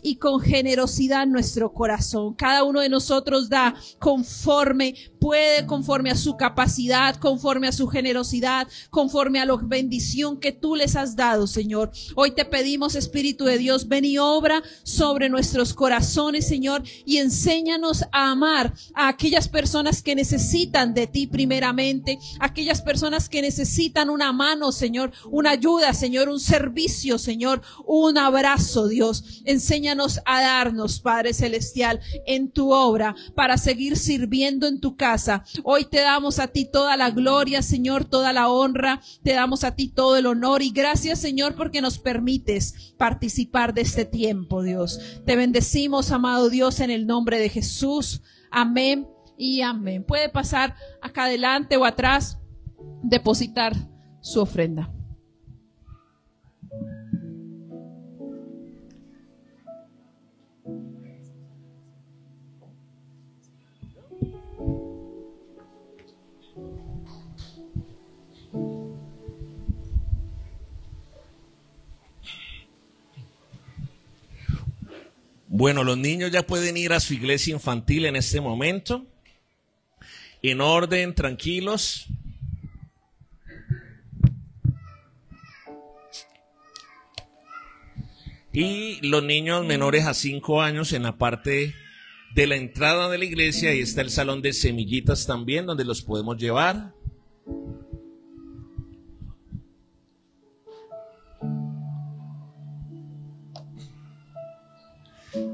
y con generosidad nuestro corazón. Cada uno de nosotros da conforme puede, conforme a su capacidad, conforme a su generosidad, conforme a la bendición que tú les has dado, Señor. Hoy te pedimos, Espíritu de Dios, ven y obra sobre nuestros corazones, Señor, y enséñanos a amar a aquellas personas que necesitan de ti primeramente, aquellas personas que necesitan una mano, Señor, una ayuda, Señor, un servicio, Señor, un abrazo, Dios. Enséñanos a darnos, Padre Celestial, en tu obra para seguir sirviendo en tu casa. Hoy te damos a ti toda la gloria, Señor, toda la honra. Te damos a ti todo el honor y gracias, Señor, porque nos permites participar de este tiempo, Dios. Te bendecimos, amado Dios, en el nombre de Jesús. Amén y amén. Puede pasar acá adelante o atrás, depositar su ofrenda. Bueno, los niños ya pueden ir a su iglesia infantil en este momento, en orden, tranquilos. Y los niños menores a 5 años en la parte de la entrada de la iglesia, ahí está el salón de semillitas también, donde los podemos llevar.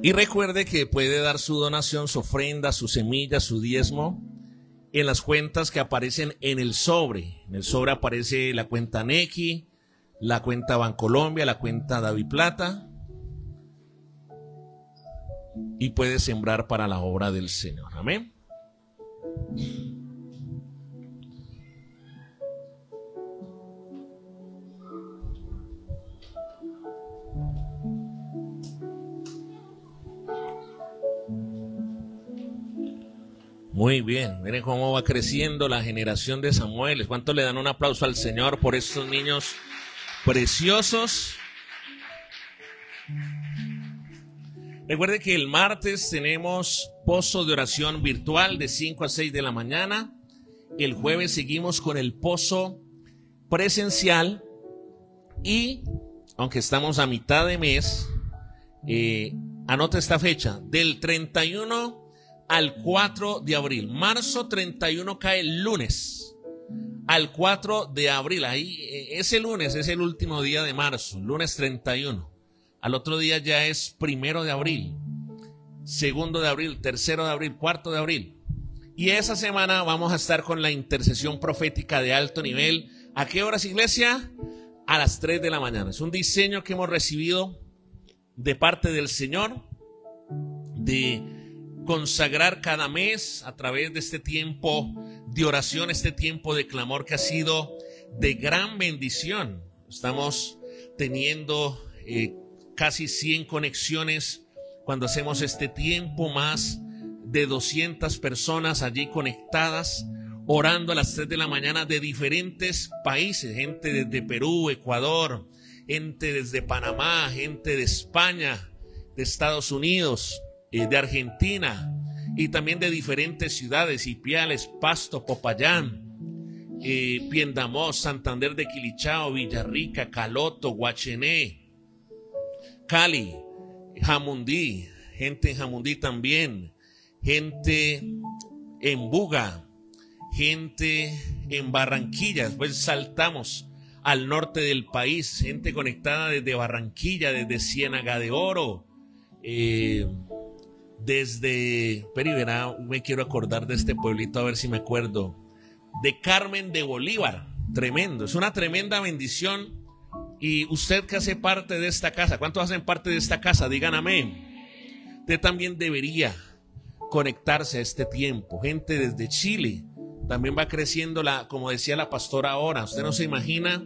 Y recuerde que puede dar su donación, su ofrenda, su semilla, su diezmo en las cuentas que aparecen en el sobre. En el sobre aparece la cuenta Nequi, la cuenta Bancolombia, la cuenta Daviplata. Y puede sembrar para la obra del Señor. Amén. Muy bien, miren cómo va creciendo la generación de Samuel. ¿Cuánto le dan un aplauso al Señor por estos niños preciosos? Recuerde que el martes tenemos pozo de oración virtual de 5 a 6 de la mañana. El jueves seguimos con el pozo presencial. Y, aunque estamos a mitad de mes, anota esta fecha, del 31 al 4 de abril. Marzo 31 cae el lunes. Al 4 de abril, ahí ese lunes es el último día de marzo, lunes 31. Al otro día ya es 1 de abril, 2 de abril, 3 de abril, 4 de abril. Y esa semana vamos a estar con la intercesión profética de alto nivel. ¿A qué horas, iglesia? A las 3 de la mañana. Es un diseño que hemos recibido de parte del Señor, de consagrar cada mes a través de este tiempo de oración, este tiempo de clamor que ha sido de gran bendición. Estamos teniendo casi 100 conexiones cuando hacemos este tiempo, más de 200 personas allí conectadas, orando a las 3 de la mañana de diferentes países, gente desde Perú, Ecuador, gente desde Panamá, gente de España, de Estados Unidos, de Argentina y también de diferentes ciudades: Ipiales, Pasto, Popayán, Piendamó, Santander de Quilichao, Villarrica, Caloto, Guachené, Cali, Jamundí, gente en Jamundí también, gente en Buga, gente en Barranquilla. Después saltamos al norte del país, gente conectada desde Barranquilla, desde Ciénaga de Oro, desde Periverá. Me quiero acordar de este pueblito, a ver si me acuerdo, de Carmen de Bolívar. Tremendo, es una tremenda bendición. Y usted que hace parte de esta casa, ¿cuántos hacen parte de esta casa? Digan amén. Usted también debería conectarse a este tiempo. Gente desde Chile también va creciendo, como decía la pastora ahora. Usted no se imagina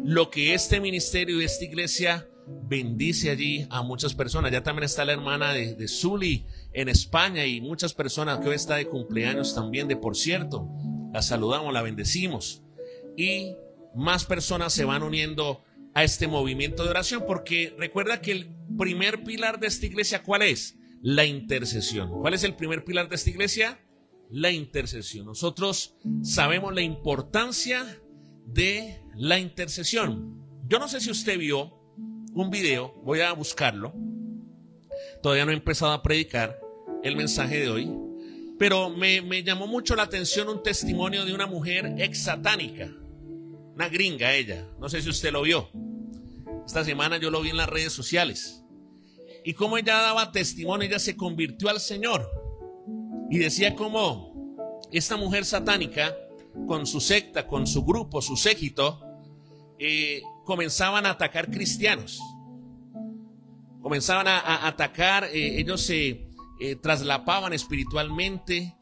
lo que este ministerio y esta iglesia bendice allí a muchas personas. Ya también está la hermana de Zuli en España y muchas personas que hoy está de cumpleaños también, de por cierto. La saludamos, la bendecimos. Y más personas se van uniendo a este movimiento de oración, porque recuerda que primer pilar de esta iglesia, ¿cuál es? La intercesión. ¿Cuál es el primer pilar de esta iglesia? La intercesión. Nosotros sabemos la importancia de la intercesión. Yo no sé si usted vio un video, voy a buscarlo. Todavía no he empezado a predicar el mensaje de hoy, pero me llamó mucho la atención un testimonio de una mujer ex satánica, una gringa ella. No sé si usted lo vio. Esta semana yo lo vi en las redes sociales. Y como ella daba testimonio, ella se convirtió al Señor. Y decía cómo esta mujer satánica, con su secta, con su grupo, su séquito, comenzaban a atacar cristianos. Comenzaban a atacar, ellos se traslapaban espiritualmente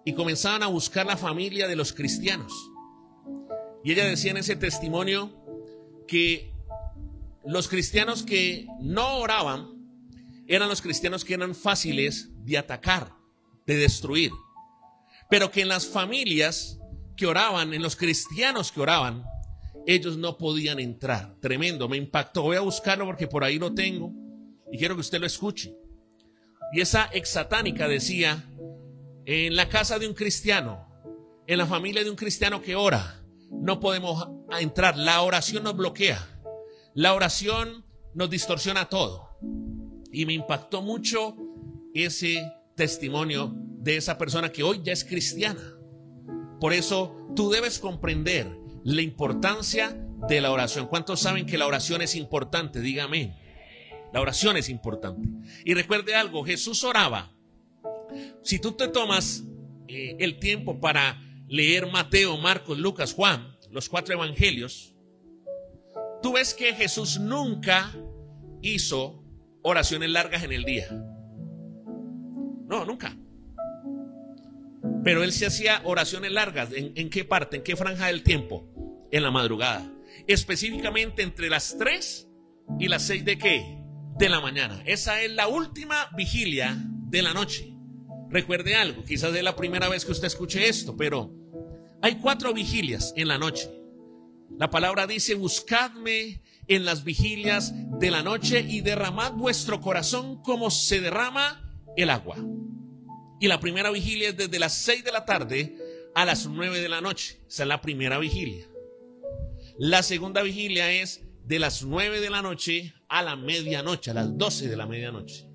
y comenzaban a buscar la familia de los cristianos. Y ella decía en ese testimonio que los cristianos que no oraban eran los cristianos que eran fáciles de atacar, de destruir. Pero que en las familias que oraban, en los cristianos que oraban, ellos no podían entrar. Tremendo, me impactó. Voy a buscarlo porque por ahí lo tengo y quiero que usted lo escuche. Y esa ex satánica decía: en la casa de un cristiano, en la familia de un cristiano que ora, no podemos entrar. La oración nos bloquea. La oración nos distorsiona todo. Y me impactó mucho ese testimonio de esa persona que hoy ya es cristiana. Por eso tú debes comprender la importancia de la oración. ¿Cuántos saben que la oración es importante? Dígame. La oración es importante. Y recuerde algo, Jesús oraba. Si tú te tomas el tiempo para leer Mateo, Marcos, Lucas, Juan, los 4 evangelios, tú ves que Jesús nunca hizo oraciones largas en el día. No, nunca. Pero él se hacía oraciones largas. ¿En qué parte? ¿En qué franja del tiempo? En la madrugada. Específicamente entre las 3 y las 6 de ¿qué? De la mañana. Esa es la última vigilia de la noche. Recuerde algo, quizás es la primera vez que usted escuche esto, pero hay 4 vigilias en la noche. La palabra dice: buscadme en las vigilias de la noche y derramad vuestro corazón como se derrama el agua. Y la primera vigilia es desde las 6 de la tarde a las 9 de la noche. Esa es la primera vigilia. La segunda vigilia es de las 9 de la noche a la medianoche, a las 12 de la medianoche.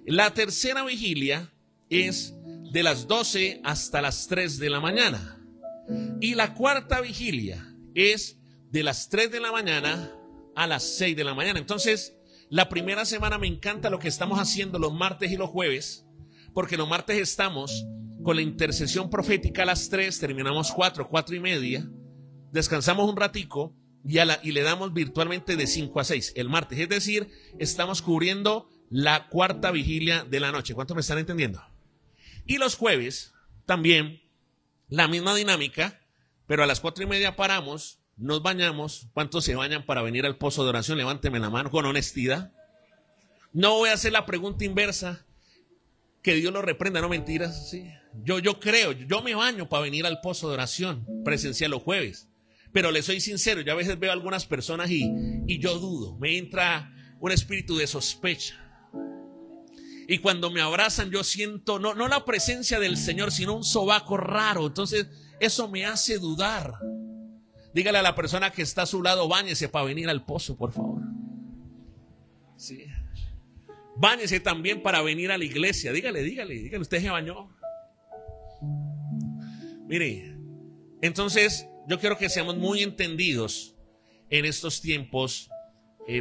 La tercera vigilia es de las 12 hasta las 3 de la mañana. Y la cuarta vigilia es de las 3 de la mañana a las 6 de la mañana. Entonces, la primera semana me encanta lo que estamos haciendo los martes y los jueves, porque los martes estamos con la intercesión profética a las 3, terminamos 4, 4 y media, descansamos un ratico y le damos virtualmente de 5 a 6 el martes. Es decir, estamos cubriendo la cuarta vigilia de la noche. ¿Cuántos me están entendiendo? Y los jueves también la misma dinámica, pero a las 4 y media paramos, nos bañamos. ¿Cuántos se bañan para venir al pozo de oración? Levánteme la mano con honestidad. No voy a hacer la pregunta inversa. Que Dios lo reprenda, no mentiras. ¿Sí? Yo creo, yo me baño para venir al pozo de oración presencial los jueves. Pero le soy sincero, yo a veces veo a algunas personas y yo dudo. Me entra un espíritu de sospecha. Y cuando me abrazan yo siento, no la presencia del Señor, sino un sobaco raro. Entonces eso me hace dudar. Dígale a la persona que está a su lado: báñese para venir al pozo, por favor. Sí. Báñese también para venir a la iglesia. Dígale, usted se bañó. Mire, entonces yo quiero que seamos muy entendidos en estos tiempos,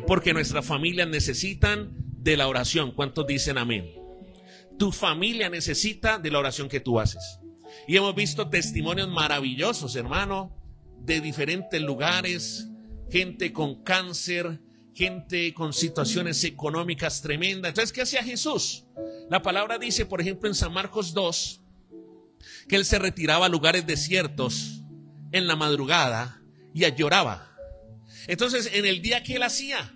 porque nuestras familias necesitan de la oración. ¿Cuántos dicen amén? Tu familia necesita de la oración que tú haces. Y hemos visto testimonios maravillosos, hermano, de diferentes lugares, gente con cáncer, gente con situaciones económicas tremendas. Entonces, ¿qué hacía Jesús? La palabra dice, por ejemplo, en San Marcos 2, que él se retiraba a lugares desiertos en la madrugada y lloraba. Entonces, en el día que él hacía,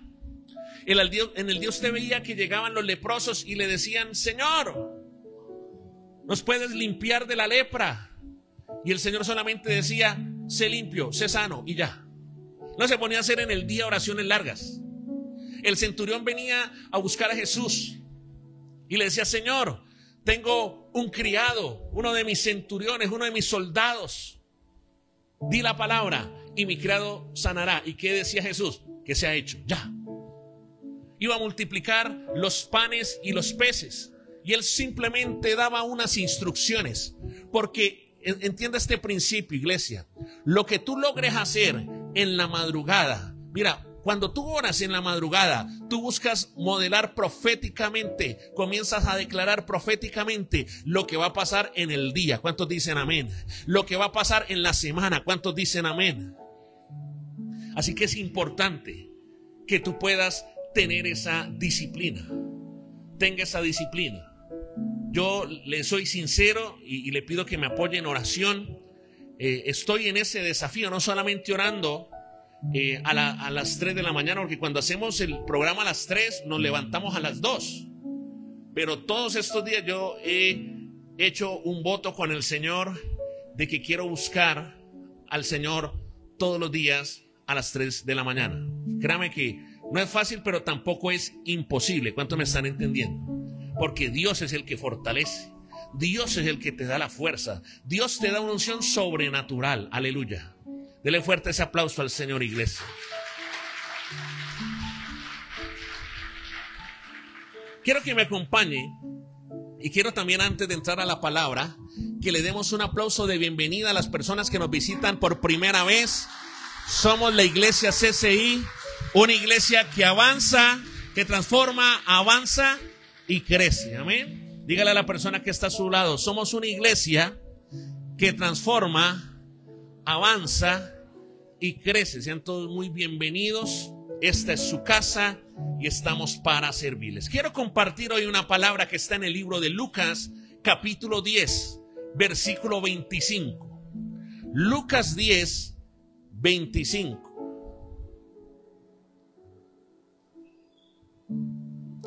en el día usted veía que llegaban los leprosos y le decían: Señor, ¿nos puedes limpiar de la lepra? Y el Señor solamente decía: sé limpio, sé sano, y ya. No se ponía a hacer en el día oraciones largas. El centurión venía a buscar a Jesús y le decía: Señor, tengo un criado, uno de mis centuriones, uno de mis soldados. Di la palabra y mi criado sanará. ¿Y qué decía Jesús? Que se ha hecho, ya. Iba a multiplicar los panes y los peces. Y él simplemente daba unas instrucciones. Porque entienda este principio, iglesia. Lo que tú logres hacer en la madrugada. Mira, cuando tú oras en la madrugada, tú buscas modelar proféticamente. Comienzas a declarar proféticamente lo que va a pasar en el día. ¿Cuántos dicen amén? Lo que va a pasar en la semana. ¿Cuántos dicen amén? Así que es importante que tú puedas tener esa disciplina. Tenga esa disciplina. Yo le soy sincero y le pido que me apoye en oración. Estoy en ese desafío, no solamente orando a las 3 de la mañana, porque cuando hacemos el programa a las 3 nos levantamos a las 2. Pero todos estos días yo he hecho un voto con el Señor de que quiero buscar al Señor todos los días a las 3 de la mañana. Créame que no es fácil, pero tampoco es imposible. ¿Cuánto me están entendiendo? Porque Dios es el que fortalece. Dios es el que te da la fuerza. Dios te da una unción sobrenatural. Aleluya. Dele fuerte ese aplauso al Señor, iglesia. Quiero que me acompañe y quiero también, antes de entrar a la palabra, que le demos un aplauso de bienvenida a las personas que nos visitan por primera vez. Somos la iglesia CCI, una iglesia que avanza, que transforma, avanza y crece. Amén. Dígale a la persona que está a su lado: somos una iglesia que transforma, avanza y crece. Sean todos muy bienvenidos. Esta es su casa y estamos para servirles. Quiero compartir hoy una palabra que está en el libro de Lucas, capítulo 10, versículo 25. Lucas 10, 25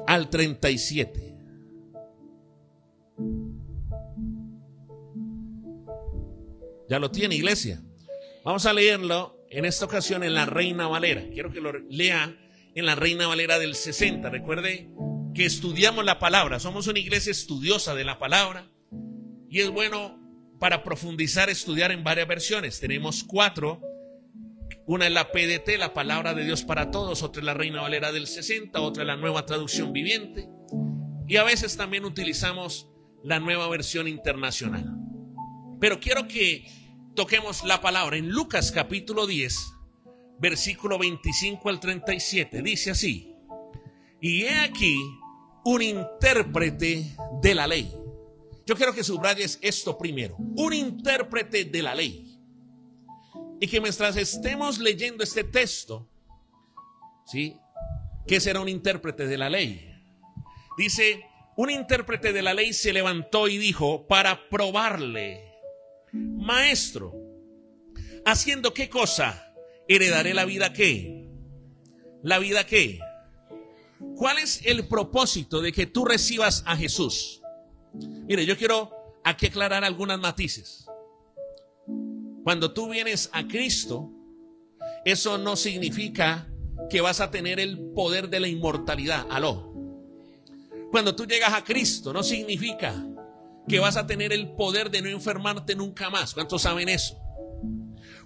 al 37. ¿Ya lo tiene, iglesia? Vamos a leerlo en esta ocasión en la Reina Valera. Quiero que lo lea en la Reina Valera del 60. Recuerde que estudiamos la palabra. Somos una iglesia estudiosa de la palabra. Y es bueno para profundizar, estudiar en varias versiones. Tenemos 4. Una es la PDT, la Palabra de Dios para Todos. Otra es la Reina Valera del 60. Otra es la Nueva Traducción Viviente. Y a veces también utilizamos la Nueva Versión Internacional. Pero quiero que toquemos la palabra en Lucas capítulo 10, versículo 25 al 37. Dice así: y he aquí un intérprete de la ley. Yo quiero que subrayes esto primero: un intérprete de la ley. Y que mientras estemos leyendo este texto, ¿sí? ¿Qué será un intérprete de la ley? Dice: un intérprete de la ley se levantó y dijo para probarle: Maestro, ¿haciendo qué cosa heredaré la vida qué? ¿La vida qué? ¿Cuál es el propósito de que tú recibas a Jesús? Mire, yo quiero aquí aclarar algunas matices. Cuando tú vienes a Cristo, eso no significa que vas a tener el poder de la inmortalidad. Aló. Cuando tú llegas a Cristo, no significa que vas a tener el poder de no enfermarte nunca más. ¿Cuántos saben eso?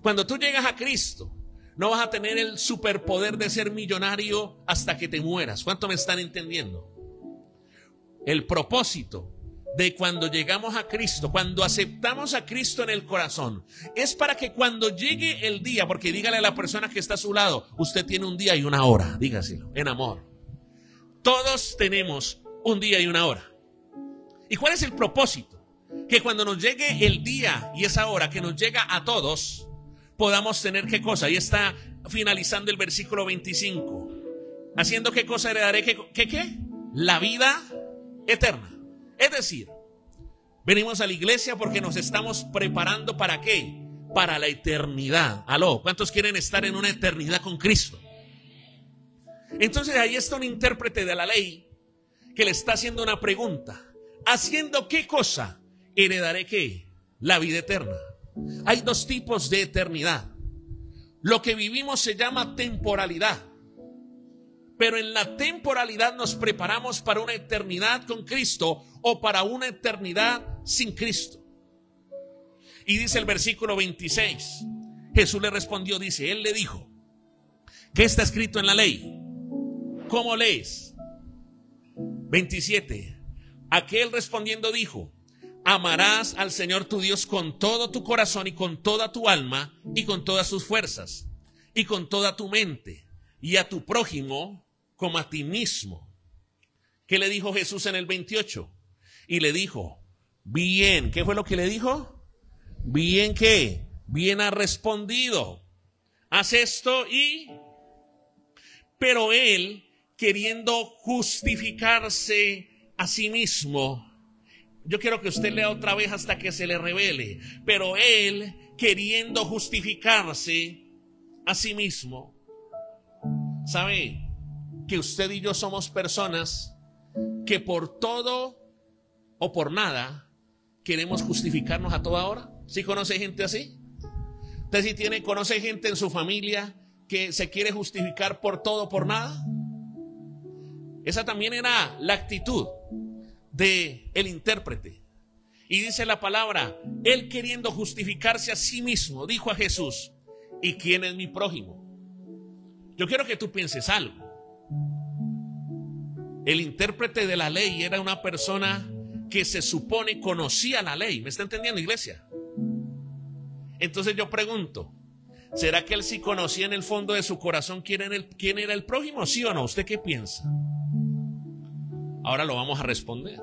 Cuando tú llegas a Cristo, no vas a tener el superpoder de ser millonario hasta que te mueras. ¿Cuántos me están entendiendo? El propósito de cuando llegamos a Cristo, cuando aceptamos a Cristo en el corazón, es para que cuando llegue el día, porque dígale a la persona que está a su lado: usted tiene un día y una hora. Dígaselo en amor. Todos tenemos un día y una hora. ¿Y cuál es el propósito? Que cuando nos llegue el día y esa hora que nos llega a todos, podamos tener ¿qué cosa? Ahí está finalizando el versículo 25. ¿Haciendo qué cosa heredaré? ¿Qué? La vida eterna. Es decir, venimos a la iglesia porque nos estamos preparando ¿para qué? Para la eternidad. Aló, ¿cuántos quieren estar en una eternidad con Cristo? Entonces ahí está un intérprete de la ley que le está haciendo una pregunta: ¿haciendo qué cosa heredaré qué? La vida eterna. Hay dos tipos de eternidad. Lo que vivimos se llama temporalidad, pero en la temporalidad nos preparamos para una eternidad con Cristo o para una eternidad sin Cristo. Y dice el versículo 26, Jesús le respondió, dice, él le dijo, ¿qué está escrito en la ley? ¿Cómo lees? 27, aquel respondiendo dijo, amarás al Señor tu Dios con todo tu corazón y con toda tu alma y con todas tus fuerzas y con toda tu mente y a tu prójimo como a ti mismo. ¿Qué le dijo Jesús en el 28? Y le dijo, bien, ¿qué fue lo que le dijo? Bien, ¿qué? Bien ha respondido. Haz esto y... Pero él, queriendo justificarse a sí mismo, yo quiero que usted lea otra vez hasta que se le revele, pero él, queriendo justificarse a sí mismo, ¿sabe que usted y yo somos personas que por todo o por nada queremos justificarnos a toda hora? ¿Sí conoce gente así? ¿Usted sí conoce gente en su familia que se quiere justificar por todo o por nada? Esa también era la actitud de el intérprete. Y dice la palabra, él queriendo justificarse a sí mismo, dijo a Jesús, ¿y quién es mi prójimo? Yo quiero que tú pienses algo. El intérprete de la ley era una persona que se supone conocía la ley. ¿Me está entendiendo, iglesia? Entonces yo pregunto, ¿será que él sí conocía en el fondo de su corazón quién era el prójimo? ¿Sí o no? ¿Usted qué piensa? Ahora lo vamos a responder.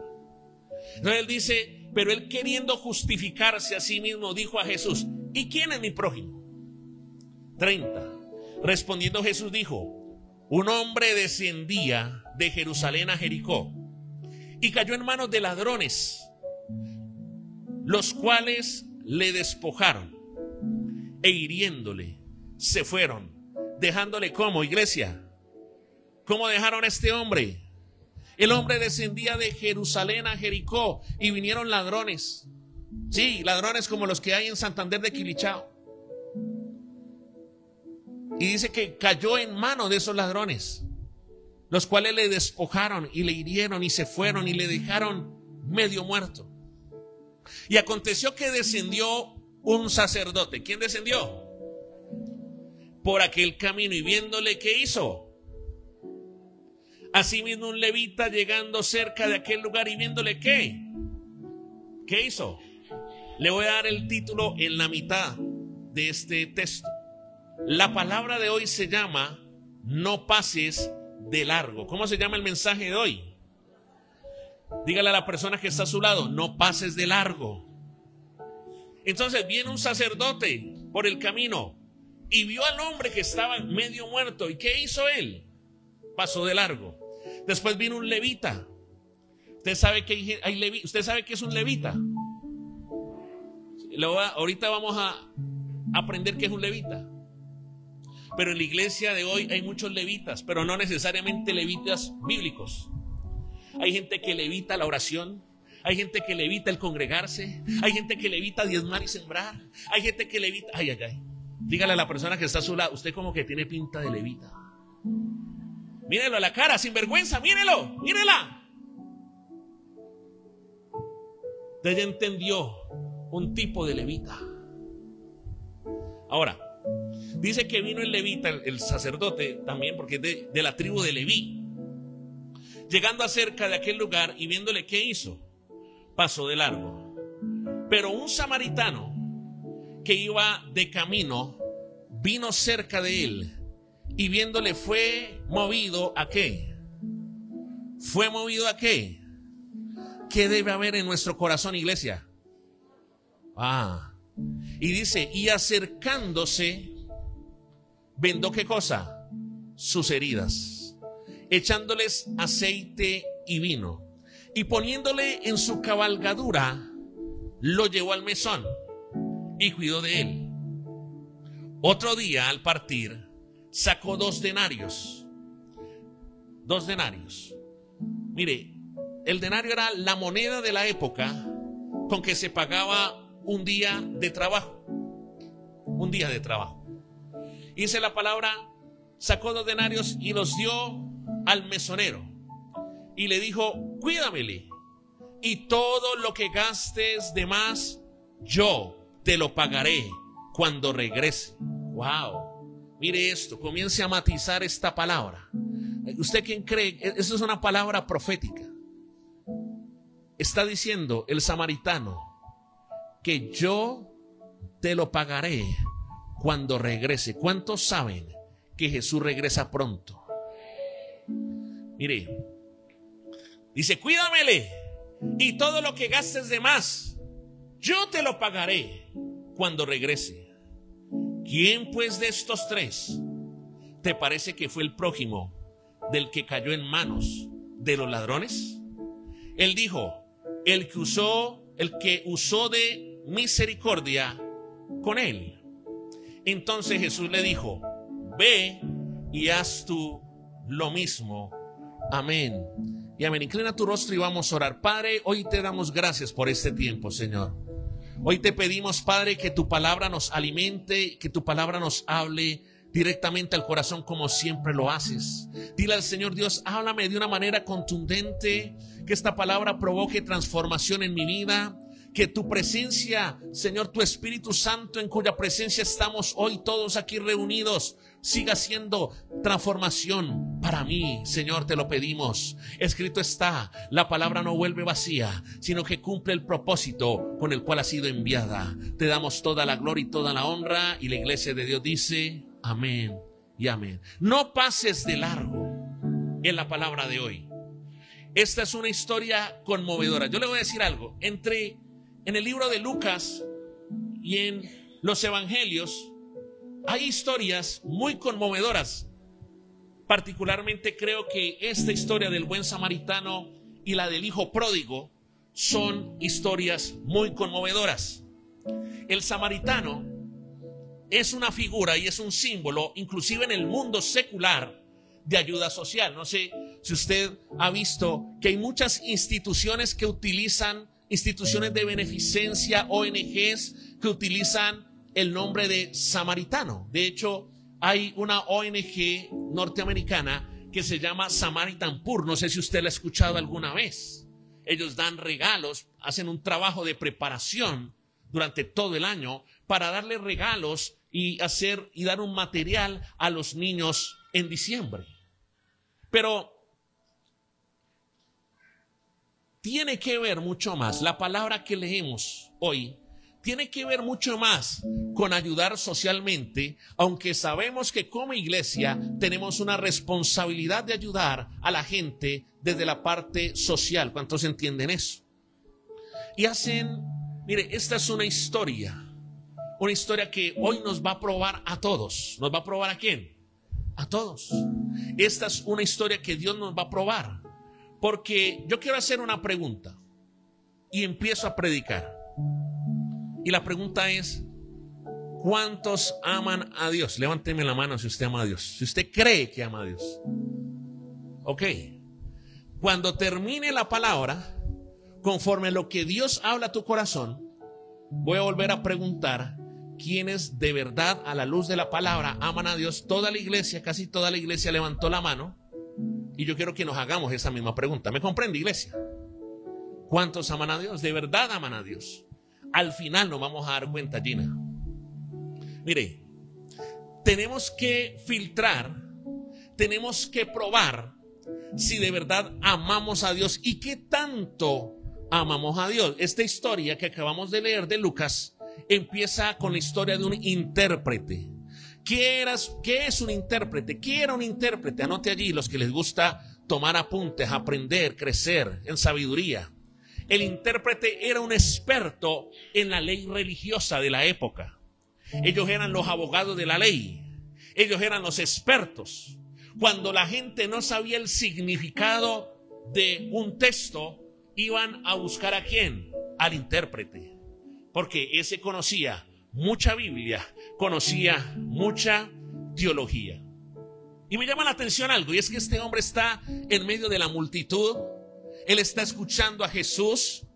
Entonces él dice, pero él queriendo justificarse a sí mismo, dijo a Jesús, ¿y quién es mi prójimo? 30. Respondiendo Jesús dijo, un hombre descendía de Jerusalén a Jericó y cayó en manos de ladrones, los cuales le despojaron e hiriéndole se fueron, dejándole como, iglesia, ¿cómo dejaron a este hombre? El hombre descendía de Jerusalén a Jericó y vinieron ladrones. Sí, ladrones como los que hay en Santander de Quilichao. Y dice que cayó en manos de esos ladrones, los cuales le despojaron y le hirieron y se fueron y le dejaron medio muerto. Y aconteció que descendió un sacerdote. ¿Quién descendió? Por aquel camino y viéndole, ¿qué hizo? Asimismo un levita llegando cerca de aquel lugar y viéndole, ¿qué hizo? Le voy a dar el título en la mitad de este texto. La palabra de hoy se llama no pases de largo. ¿Cómo se llama el mensaje de hoy? Dígale a la persona que está a su lado, no pases de largo. Entonces viene un sacerdote por el camino y vio al hombre que estaba medio muerto. ¿Y qué hizo él? Pasó de largo. Después vino un levita. ¿Usted sabe que ¿Usted sabe qué es un levita? Ahorita vamos a aprender qué es un levita. Pero en la iglesia de hoy hay muchos levitas, pero no necesariamente levitas bíblicos. Hay gente que levita la oración, hay gente que levita el congregarse, hay gente que levita diezmar y sembrar, hay gente que levita... Ay. Dígale a la persona que está a su lado, usted como que tiene pinta de levita. Mírelo a la cara, sin vergüenza, mírela. Usted ya entendió un tipo de levita. Ahora, dice que vino el levita, el sacerdote también, porque es de la tribu de Leví. Llegando acerca de aquel lugar y viéndole, ¿qué hizo? Pasó de largo. Pero un samaritano que iba de camino vino cerca de él y viéndole fue movido ¿a qué? ¿Fue movido a qué? ¿Qué debe haber en nuestro corazón, iglesia? Y dice, y acercándose, vendó ¿qué cosa? Sus heridas, echándoles aceite y vino, y poniéndole en su cabalgadura, lo llevó al mesón y cuidó de él. Otro día, al partir, sacó 2 denarios. 2 denarios. Mire, el denario era la moneda de la época con que se pagaba un día de trabajo. Un día de trabajo. Dice la palabra, sacó 2 denarios y los dio al mesonero y le dijo: cuídamele, y todo lo que gastes de más, yo te lo pagaré cuando regrese. Wow, mire esto, comience a matizar esta palabra. ¿Usted quién cree? Eso es una palabra profética. Está diciendo el samaritano que yo te lo pagaré cuando regrese. ¿Cuántos saben que Jesús regresa pronto? Mire, dice: cuídamele, y todo lo que gastes de más, yo te lo pagaré cuando regrese. ¿Quién pues de estos tres te parece que fue el prójimo del que cayó en manos de los ladrones? Él dijo: el que usó de misericordia con él. Entonces Jesús le dijo: ve y haz tú lo mismo. Amén y amén. Inclina tu rostro y vamos a orar. Padre, hoy te damos gracias por este tiempo, Señor. Hoy te pedimos, Padre, que tu palabra nos alimente, que tu palabra nos hable directamente al corazón como siempre lo haces. Dile al Señor: Dios, háblame de una manera contundente, que esta palabra provoque transformación en mi vida, que tu presencia, Señor, tu Espíritu Santo, en cuya presencia estamos hoy todos aquí reunidos, siga siendo transformación para mí. Señor, te lo pedimos. Escrito está: la palabra no vuelve vacía, sino que cumple el propósito con el cual ha sido enviada. Te damos toda la gloria y toda la honra, y la iglesia de Dios dice: amén y amén. No pases de largo en la palabra de hoy. Esta es una historia conmovedora. Yo le voy a decir algo. En el libro de Lucas y en los evangelios hay historias muy conmovedoras. Particularmente creo que esta historia del buen samaritano y la del hijo pródigo son historias muy conmovedoras. El samaritano es una figura y es un símbolo, inclusive en el mundo secular, de ayuda social. No sé si usted ha visto que hay muchas instituciones que utilizan, instituciones de beneficencia, ONGs, que utilizan el nombre de samaritano. De hecho, hay una ONG norteamericana que se llama Samaritan Pur. No sé si usted la ha escuchado alguna vez. Ellos dan regalos, hacen un trabajo de preparación durante todo el año para darle regalos y dar un material a los niños en diciembre. Pero tiene que ver mucho más. La palabra que leemos hoy tiene que ver mucho más con ayudar socialmente, aunque sabemos que como iglesia tenemos una responsabilidad de ayudar a la gente desde la parte social. ¿Cuántos entienden eso? Y mire, esta es una historia que hoy nos va a probar a todos. ¿Nos va a probar a quién? A todos. Esta es una historia que Dios nos va a probar, porque yo quiero hacer una pregunta y empiezo a predicar. Y la pregunta es: ¿cuántos aman a Dios? Levánteme la mano si usted ama a Dios, si usted cree que ama a Dios. Ok. Cuando termine la palabra, conforme a lo que Dios habla a tu corazón, voy a volver a preguntar quiénes de verdad, a la luz de la palabra, aman a Dios. Toda la iglesia, casi toda la iglesia levantó la mano, y yo quiero que nos hagamos esa misma pregunta. ¿Me comprende, iglesia? ¿Cuántos aman a Dios? ¿De verdad aman a Dios? Al final nos vamos a dar cuenta, Gina. Mire, tenemos que filtrar, tenemos que probar si de verdad amamos a Dios y qué tanto amamos a Dios. Esta historia que acabamos de leer de Lucas empieza con la historia de un intérprete. ¿Qué es un intérprete? ¿Qué era un intérprete? Anote allí, los que les gusta tomar apuntes, aprender, crecer en sabiduría. El intérprete era un experto en la ley religiosa de la época. Ellos eran los abogados de la ley. Ellos eran los expertos. Cuando la gente no sabía el significado de un texto, iban a buscar ¿a quién? Al intérprete. Porque ese conocía mucha Biblia, conocía mucha teología. Y me llama la atención algo, y es que este hombre está en medio de la multitud. Él está escuchando a Jesús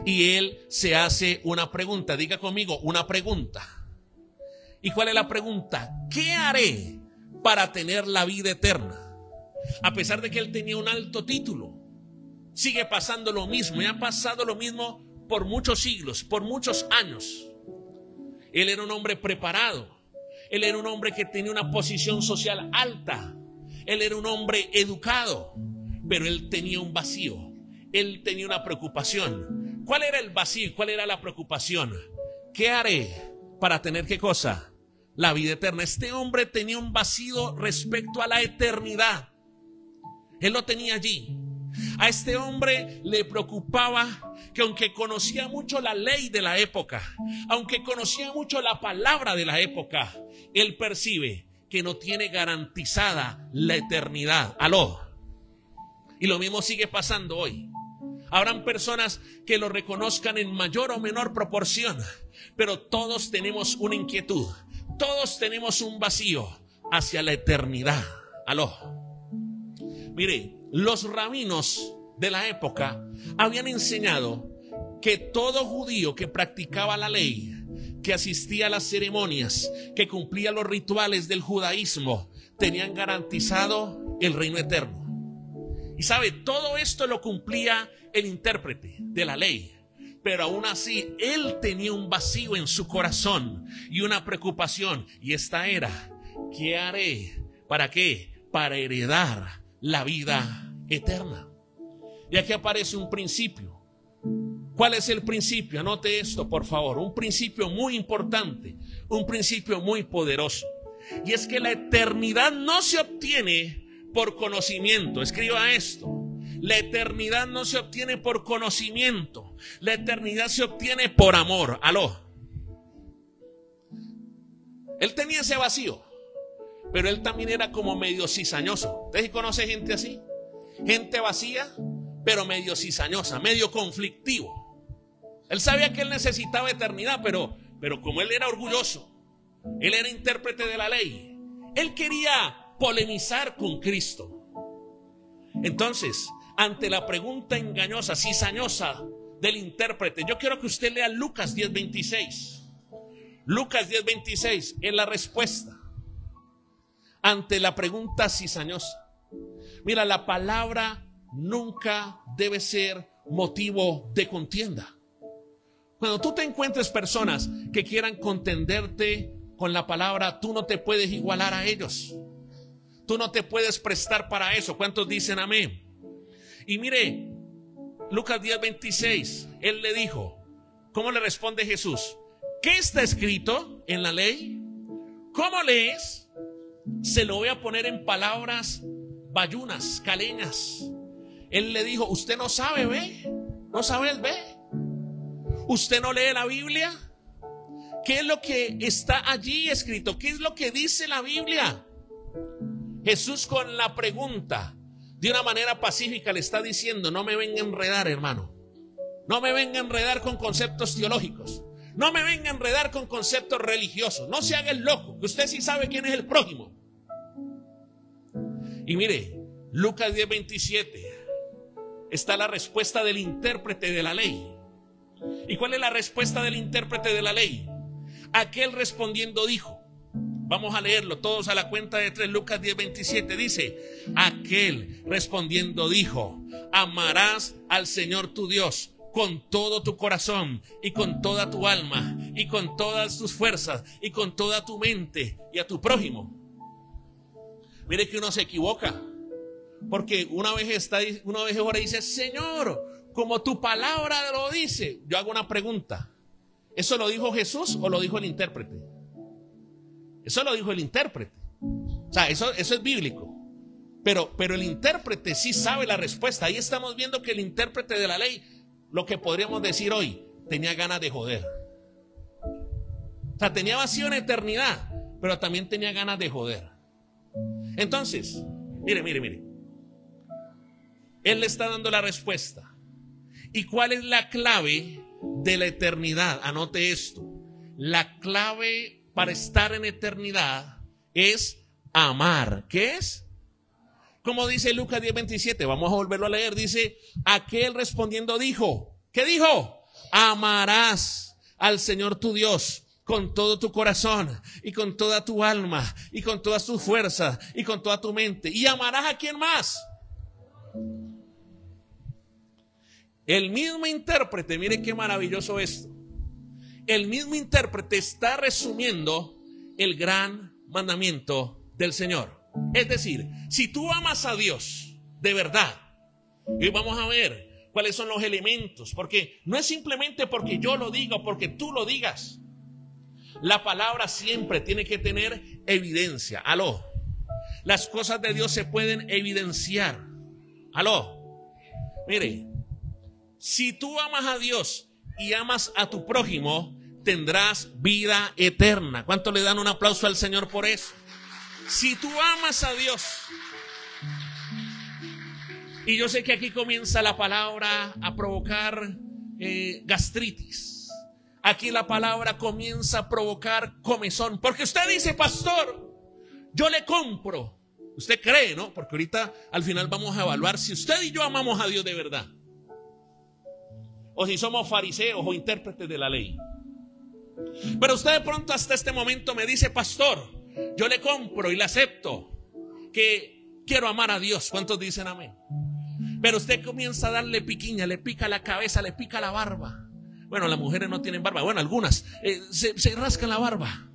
y él se hace una pregunta. Diga conmigo, una pregunta. ¿Y cuál es la pregunta? ¿Qué haré para tener la vida eterna? A pesar de que él tenía un alto título, sigue pasando lo mismo, y ha pasado lo mismo por muchos siglos, por muchos años. Él era un hombre preparado, él era un hombre que tenía una posición social alta, él era un hombre educado, pero él tenía un vacío, él tenía una preocupación. ¿Cuál era el vacío? ¿Cuál era la preocupación? ¿Qué haré para tener qué cosa? La vida eterna. Este hombre tenía un vacío respecto a la eternidad. Él lo tenía allí. A este hombre le preocupaba que aunque conocía mucho la ley de la época, aunque conocía mucho la palabra de la época, él percibe que no tiene garantizada la eternidad. Aló. Y lo mismo sigue pasando hoy. Habrán personas que lo reconozcan en mayor o menor proporción, pero todos tenemos una inquietud, todos tenemos un vacío hacia la eternidad. Aló. Mire, los rabinos de la época habían enseñado que todo judío que practicaba la ley, que asistía a las ceremonias, que cumplía los rituales del judaísmo, tenían garantizado el reino eterno. Y sabe, todo esto lo cumplía el intérprete de la ley, pero aún así él tenía un vacío en su corazón y una preocupación, y esta era: ¿qué haré? ¿Para qué? Para heredar la vida eterna. Y aquí aparece un principio. ¿Cuál es el principio? Anote esto, por favor. Un principio muy importante, un principio muy poderoso, y es que la eternidad no se obtiene por conocimiento. Escriba esto: la eternidad no se obtiene por conocimiento, la eternidad se obtiene por amor. Aló. Él tenía ese vacío, pero él también era como medio cizañoso. ¿Usted conoce gente así? Gente vacía, pero medio cizañosa, medio conflictivo. Él sabía que él necesitaba eternidad, pero como él era orgulloso, él era intérprete de la ley, él quería polemizar con Cristo. Entonces, ante la pregunta engañosa, cizañosa del intérprete, yo quiero que usted lea Lucas 10:26. Lucas 10:26 es la respuesta ante la pregunta cizañosa. Mira, la palabra nunca debe ser motivo de contienda. Cuando tú te encuentres personas que quieran contenderte con la palabra, tú no te puedes igualar a ellos. Tú no te puedes prestar para eso. ¿Cuántos dicen amén? Y mire, Lucas 10:26, él le dijo, ¿cómo le responde Jesús? ¿Qué está escrito en la ley? ¿Cómo lees? Se lo voy a poner en palabras bayunas, caleñas. Él le dijo, usted no sabe, ve. No sabe, ve. ¿Usted no lee la Biblia? ¿Qué es lo que está allí escrito? ¿Qué es lo que dice la Biblia? Jesús, con la pregunta, de una manera pacífica, le está diciendo: no me venga a enredar, hermano. No me venga a enredar con conceptos teológicos. No me venga a enredar con conceptos religiosos. No se haga el loco, que usted sí sabe quién es el prójimo. Y mire, Lucas 10:27 está la respuesta del intérprete de la ley. ¿Y cuál es la respuesta del intérprete de la ley? Aquel respondiendo dijo, vamos a leerlo todos a la cuenta de 3. Lucas 10:27 dice: aquel respondiendo dijo, amarás al Señor tu Dios con todo tu corazón y con toda tu alma y con todas tus fuerzas y con toda tu mente, y a tu prójimo. Mire que uno se equivoca, porque una vez ahora dice: Señor, como tu palabra lo dice. Yo hago una pregunta: ¿eso lo dijo Jesús o lo dijo el intérprete? Eso lo dijo el intérprete. O sea, eso es bíblico. Pero el intérprete sí sabe la respuesta. Ahí estamos viendo que el intérprete de la ley, lo que podríamos decir hoy, tenía ganas de joder. O sea, tenía vacío en eternidad, pero también tenía ganas de joder. Entonces, mire. Él le está dando la respuesta. ¿Y cuál es la clave de la eternidad? Anote esto. La clave para estar en eternidad es amar. ¿Qué es? Como dice Lucas 10:27, vamos a volverlo a leer. Dice: aquel respondiendo dijo, ¿qué dijo? Amarás al Señor tu Dios con todo tu corazón y con toda tu alma y con todas tus fuerzas y con toda tu mente. ¿Y amarás a quién más? El mismo intérprete, mire qué maravilloso esto. El mismo intérprete está resumiendo el gran mandamiento del Señor. Es decir, si tú amas a Dios de verdad, y vamos a ver cuáles son los elementos, porque no es simplemente porque yo lo diga o porque tú lo digas. La palabra siempre tiene que tener evidencia. Aló. Las cosas de Dios se pueden evidenciar. Aló. Mire, si tú amas a Dios y amas a tu prójimo, tendrás vida eterna. ¿Cuánto le dan un aplauso al Señor por eso? Si tú amas a Dios, y yo sé que aquí comienza la palabra a provocar gastritis. Aquí la palabra comienza a provocar comezón. Porque usted dice, pastor, yo le compro. Usted cree, ¿no? Porque ahorita al final vamos a evaluar si usted y yo amamos a Dios de verdad, o si somos fariseos o intérpretes de la ley. Pero usted de pronto hasta este momento me dice, pastor, yo le compro y le acepto que quiero amar a Dios. ¿Cuántos dicen amén? Pero usted comienza a darle piquiña, le pica la cabeza, le pica la barba. Bueno, las mujeres no tienen barba. Bueno, algunas se rascan la barba.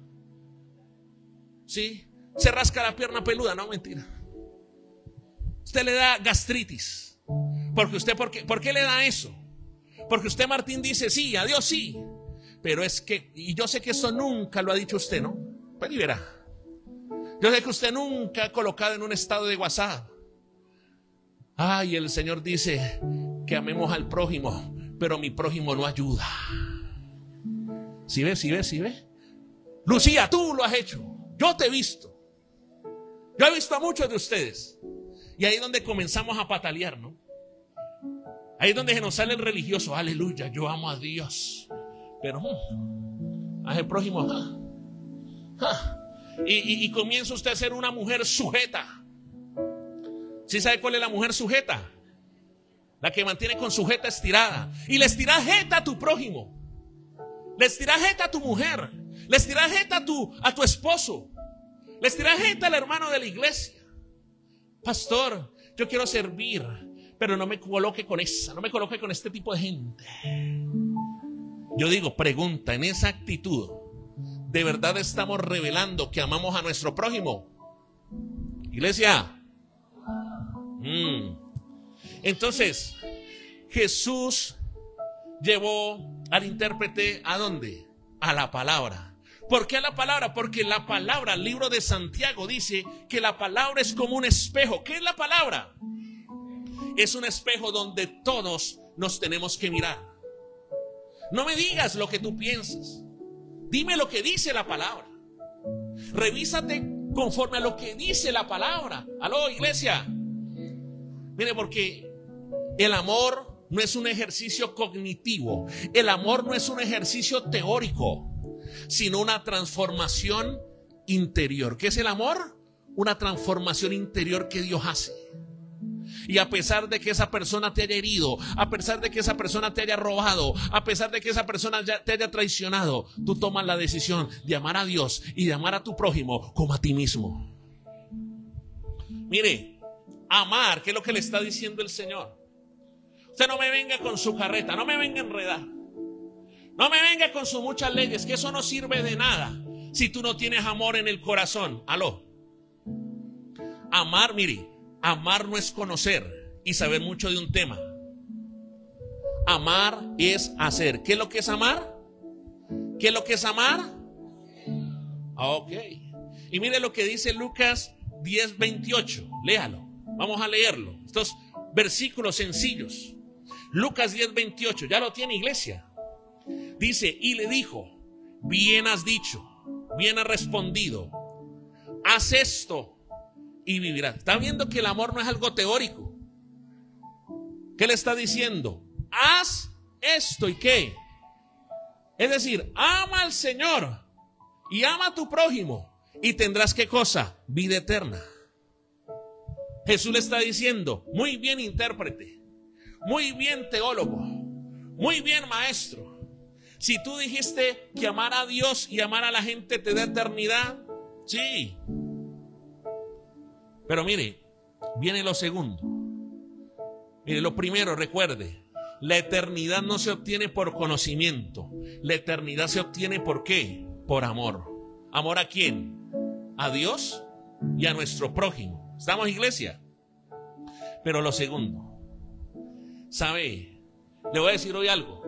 ¿Sí? Se rasca la pierna peluda. No, mentira. Usted le da gastritis. Porque usted, ¿por qué le da eso? Porque usted, Martín, dice sí, a Dios sí. Pero es que, y yo sé que eso nunca lo ha dicho usted, ¿no? Pues y verá. Yo sé que usted nunca ha colocado en un estado de WhatsApp: ay, el Señor dice que amemos al prójimo, pero mi prójimo no ayuda. ¿Sí ves? ¿Sí ves? ¿Sí ves? Lucía, tú lo has hecho. Yo te he visto. Yo he visto a muchos de ustedes. Y ahí es donde comenzamos a patalear, ¿no? Ahí es donde se nos sale el religioso. Aleluya, yo amo a Dios, pero a el prójimo. Y comienza usted a ser una mujer sujeta. ¿Sí sabe cuál es la mujer sujeta? La que mantiene con sujeta estirada. Y le estiras jeta a tu prójimo. Le estiras jeta a tu mujer. Le estiras jeta a tu esposo. Le estiras jeta al hermano de la iglesia. Pastor, yo quiero servir, pero no me coloque con esa, no me coloque con este tipo de gente. Yo digo, pregunta, en esa actitud, ¿de verdad estamos revelando que amamos a nuestro prójimo? Iglesia. Entonces, Jesús llevó al intérprete ¿a dónde? A la palabra. ¿Por qué a la palabra? Porque la palabra, el libro de Santiago dice que la palabra es como un espejo. ¿Qué es la palabra? Es un espejo donde todos nos tenemos que mirar. No me digas lo que tú piensas. Dime lo que dice la palabra. Revísate conforme a lo que dice la palabra. Aló, iglesia. Mire, porque el amor no es un ejercicio cognitivo. El amor no es un ejercicio teórico, sino una transformación interior. ¿Qué es el amor? Una transformación interior que Dios hace. Y a pesar de que esa persona te haya herido, a pesar de que esa persona te haya robado, a pesar de que esa persona te haya traicionado, tú tomas la decisión de amar a Dios y de amar a tu prójimo como a ti mismo. Mire, amar, ¿qué es lo que le está diciendo el Señor? Usted no me venga con su carreta, no me venga a enredar, no me venga con sus muchas leyes, que eso no sirve de nada si tú no tienes amor en el corazón. Aló. Amar, mire, amar no es conocer y saber mucho de un tema. Amar es hacer. ¿Qué es lo que es amar? ¿Qué es lo que es amar? Ok. Y mire lo que dice Lucas 10:28. Léalo. Vamos a leerlo. Estos versículos sencillos. Lucas 10:28. Ya lo tiene, iglesia. Dice, y le dijo: bien has dicho, bien has respondido. Haz esto y vivirás. Está viendo que el amor no es algo teórico. ¿Qué le está diciendo? Haz esto y qué. Es decir, ama al Señor y ama a tu prójimo y tendrás ¿qué cosa? Vida eterna. Jesús le está diciendo, muy bien intérprete, muy bien teólogo, muy bien maestro. Si tú dijiste que amar a Dios y amar a la gente te da eternidad, sí. Pero mire, viene lo segundo. Mire, lo primero, recuerde, la eternidad no se obtiene por conocimiento. La eternidad se obtiene ¿por qué? Por amor. ¿Amor a quién? A Dios y a nuestro prójimo. ¿Estamos, iglesia? Pero lo segundo, ¿sabe? Le voy a decir hoy algo.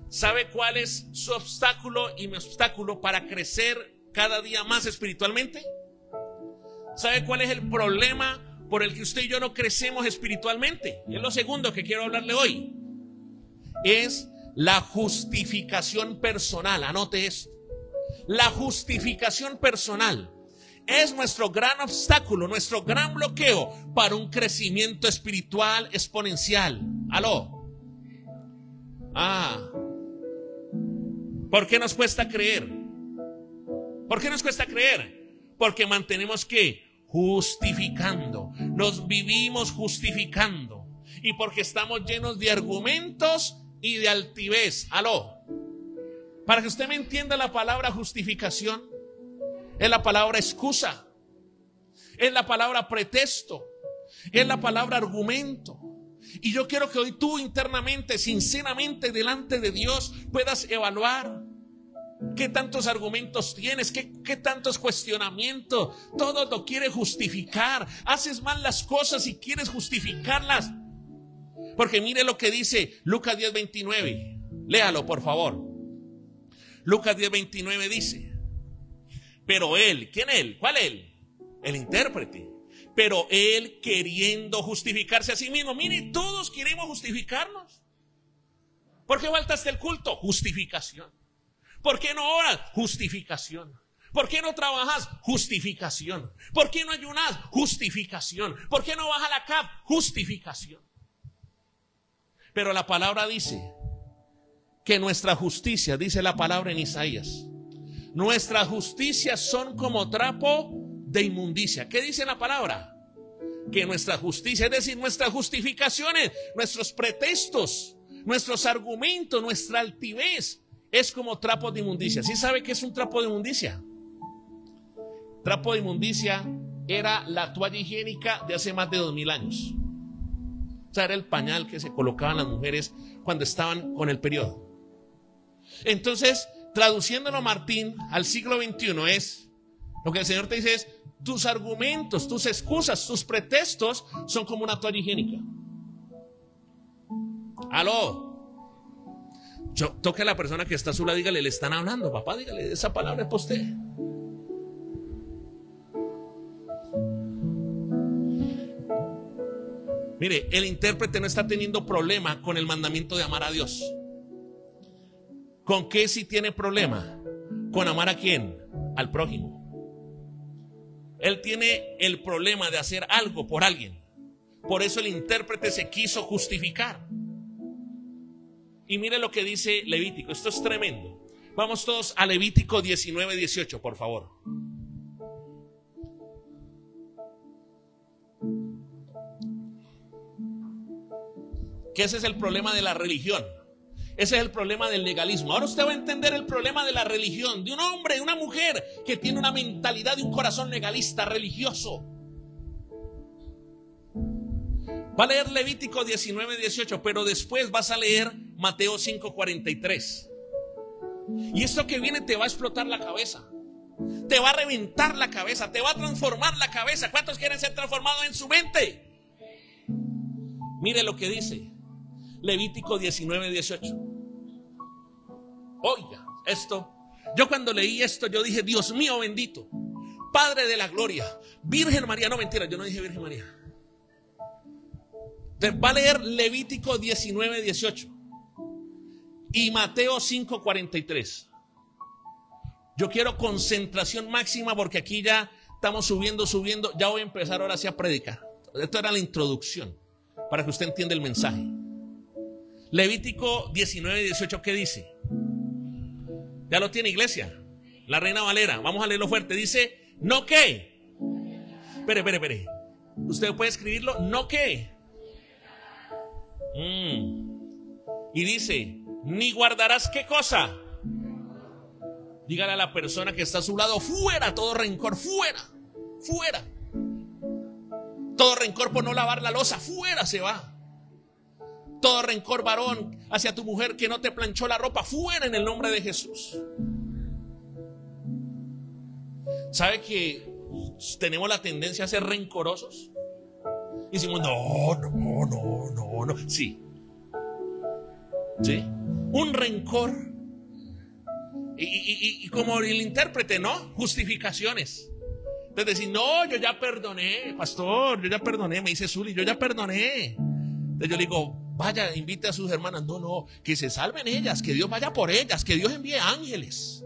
¿Sabe cuál es su obstáculo y mi obstáculo para crecer cada día más espiritualmente? ¿Sabe cuál es el problema por el que usted y yo no crecemos espiritualmente? Y es lo segundo que quiero hablarle hoy. Es la justificación personal. Anote esto. La justificación personal es nuestro gran obstáculo, nuestro gran bloqueo para un crecimiento espiritual exponencial. ¿Aló? ¿Por qué nos cuesta creer? ¿Por qué nos cuesta creer? Porque mantenemos que justificando, nos vivimos justificando, y porque estamos llenos de argumentos y de altivez. ¿Aló? Para que usted me entienda, la palabra justificación es la palabra excusa, es la palabra pretexto, es la palabra argumento. Y yo quiero que hoy tú internamente, sinceramente, delante de Dios, puedas evaluar qué tantos argumentos tienes, qué tantos cuestionamientos. Todo lo quieres justificar. Haces mal las cosas y quieres justificarlas. Porque mire lo que dice Lucas 10:29. Léalo, por favor. Lucas 10:29 dice: pero él, ¿quién él? ¿Cuál él? El intérprete. Pero él, queriendo justificarse a sí mismo. Mire, todos queremos justificarnos. ¿Por qué faltaste el culto? Justificación. ¿Por qué no oras? Justificación. ¿Por qué no trabajas? Justificación. ¿Por qué no ayunas? Justificación. ¿Por qué no vas a la CAP? Justificación. Pero la palabra dice que nuestra justicia, dice la palabra en Isaías, nuestras justicias son como trapo de inmundicia. ¿Qué dice la palabra? Que nuestra justicia, es decir, nuestras justificaciones, nuestros pretextos, nuestros argumentos, nuestra altivez, es como trapo de inmundicia. ¿Sí sabe qué es un trapo de inmundicia? Trapo de inmundicia era la toalla higiénica de hace más de 2000 años. O sea, era el pañal que se colocaban las mujeres cuando estaban con el periodo. Entonces, traduciéndolo, Martín, al siglo XXI, es lo que el Señor te dice es: tus argumentos, tus excusas, tus pretextos son como una toalla higiénica. Aló. Toque a la persona que está a su lado, dígale: le están hablando, papá, dígale, esa palabra es para usted. Mire, el intérprete no está teniendo problema con el mandamiento de amar a Dios. ¿Con qué sí tiene problema? Con amar a quién? Al prójimo. Él tiene el problema de hacer algo por alguien. Por eso el intérprete se quiso justificar. Y mire lo que dice Levítico. Esto es tremendo. Vamos todos a Levítico 19:18, por favor. Que ese es el problema de la religión. Ese es el problema del legalismo. Ahora usted va a entender el problema de la religión, de un hombre, de una mujer que tiene una mentalidad y un corazón legalista, religioso. Va a leer Levítico 19:18, pero después vas a leer Mateo 5:43. Y esto que viene te va a explotar la cabeza. Te va a reventar la cabeza, te va a transformar la cabeza. ¿Cuántos quieren ser transformados en su mente? Mire lo que dice Levítico 19:18. Oiga, esto, yo cuando leí esto, yo dije: Dios mío bendito, Padre de la gloria, Virgen María. No, mentira, yo no dije Virgen María. Te va a leer Levítico 19:18 y Mateo 5:43. Yo quiero concentración máxima porque aquí ya estamos subiendo. Ya voy a empezar ahora sí a predicar. Esto era la introducción para que usted entienda el mensaje. Levítico 19:18, ¿qué dice? ¿Ya lo tiene, iglesia? La Reina Valera, vamos a leerlo fuerte. Dice: ¿no qué? Espere. ¿Usted puede escribirlo? ¿No qué? Y dice: Ni guardarás, ¿qué cosa? Dígale a la persona que está a su lado: fuera todo rencor, fuera, fuera. Todo rencor por no lavar la loza, fuera se va. Todo rencor, varón, hacia tu mujer que no te planchó la ropa, fuera en el nombre de Jesús. ¿Sabe que tenemos la tendencia a ser rencorosos? Y decimos: no. Sí. Un rencor. Y como el intérprete, ¿no? Justificaciones. Entonces decir: no, yo ya perdoné, pastor, yo ya perdoné. Me dice Zuli: yo ya perdoné. Entonces yo le digo: vaya, invite a sus hermanas. No, que se salven ellas, que Dios vaya por ellas, que Dios envíe ángeles.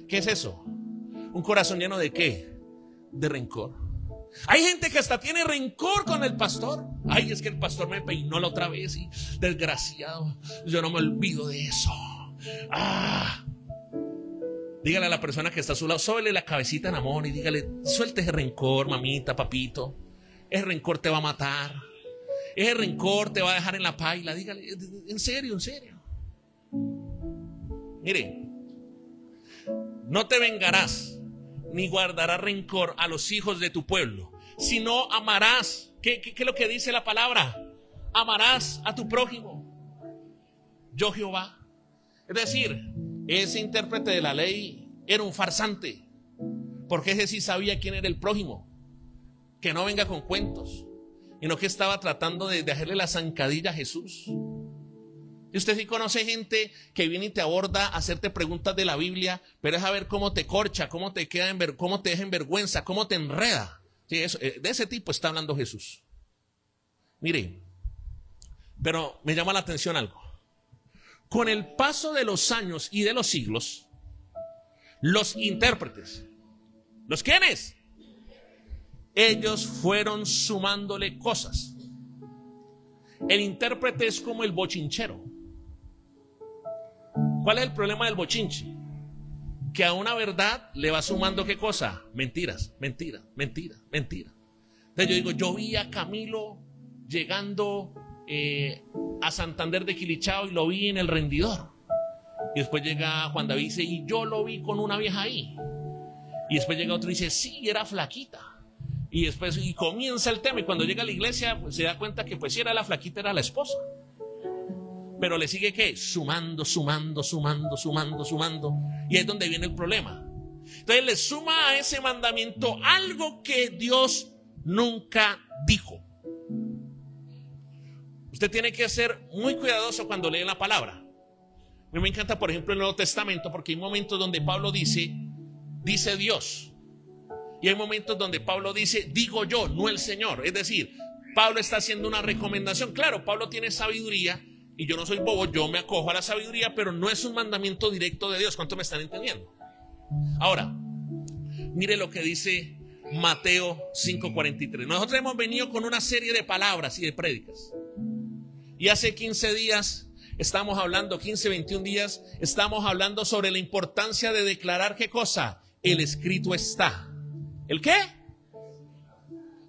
¿Qué es eso? Un corazón lleno ¿de qué? De rencor. Hay gente que hasta tiene rencor con el pastor. Ay, es que el pastor me peinó la otra vez y desgraciado, yo no me olvido de eso. Dígale a la persona que está a su lado: sóbele la cabecita en amor y dígale: suelte ese rencor, mamita, papito. Ese rencor te va a matar. Ese rencor te va a dejar en la paila. Dígale: en serio, en serio. Mire, no te vengarás ni guardarás rencor a los hijos de tu pueblo, sino amarás. ¿Qué es lo que dice la palabra? Amarás a tu prójimo. Yo, Jehová. Es decir, ese intérprete de la ley era un farsante, porque ese sí sabía quién era el prójimo. Que no venga con cuentos, sino que estaba tratando de hacerle la zancadilla a Jesús. Y usted sí conoce gente que viene y te aborda a hacerte preguntas de la Biblia, pero es a ver cómo te corcha, cómo te cómo te deja en vergüenza, cómo te enreda. Sí, eso, de ese tipo está hablando Jesús. Mire, pero me llama la atención algo. Con el paso de los años y de los siglos, los intérpretes, ¿los quiénes? Ellos fueron sumándole cosas. El intérprete es como el bochinchero. ¿Cuál es el problema del bochinche? Que a una verdad le va sumando ¿qué cosa? Mentiras, mentira, mentira, mentira. Entonces yo digo: yo vi a Camilo llegando a Santander de Quilichao y lo vi en el rendidor. Y después llega Juan David y dice: y yo lo vi con una vieja ahí. Y después llega otro y dice: sí, era flaquita. Y después comienza el tema, y cuando llega a la iglesia pues se da cuenta que pues si era la flaquita era la esposa. Pero le sigue ¿qué? Sumando. Y es donde viene el problema. Entonces le suma a ese mandamiento algo que Dios nunca dijo. Usted tiene que ser muy cuidadoso cuando lee la palabra. A mí me encanta, por ejemplo, el Nuevo Testamento, porque hay momentos donde Pablo dice Dios. Y hay momentos donde Pablo dice: digo yo, no el Señor. Es decir, Pablo está haciendo una recomendación. Claro, Pablo tiene sabiduría y yo no soy bobo, yo me acojo a la sabiduría, pero no es un mandamiento directo de Dios. ¿Cuánto me están entendiendo? Ahora, mire lo que dice Mateo 5:43. Nosotros hemos venido con una serie de palabras y de prédicas. Y hace 15 días estamos hablando, 21 días, estamos hablando sobre la importancia de declarar ¿qué cosa? El escrito está. ¿El qué?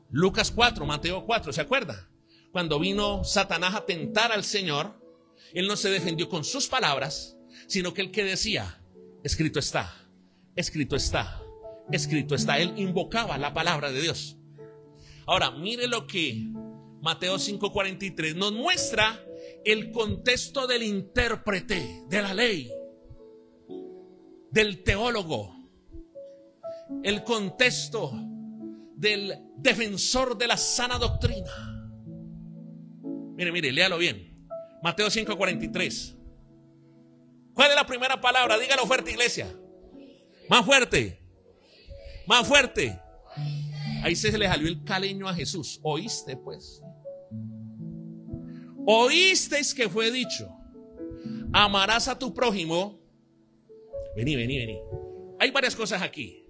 Lucas 4, Mateo 4, ¿se acuerda? Cuando vino Satanás a tentar al Señor, él no se defendió con sus palabras, sino que el que decía: escrito está, escrito está, escrito está. Él invocaba la palabra de Dios. Ahora, mire lo que Mateo 5:43 nos muestra: el contexto del intérprete de la ley, del teólogo, el contexto del defensor de la sana doctrina. Mire, léalo bien. Mateo 5:43. ¿Cuál es la primera palabra? Dígalo fuerte, iglesia. Más fuerte. Más fuerte. Ahí se le salió el caleño a Jesús. ¿Oíste pues? ¿Oísteis que fue dicho: amarás a tu prójimo? Vení. Hay varias cosas aquí.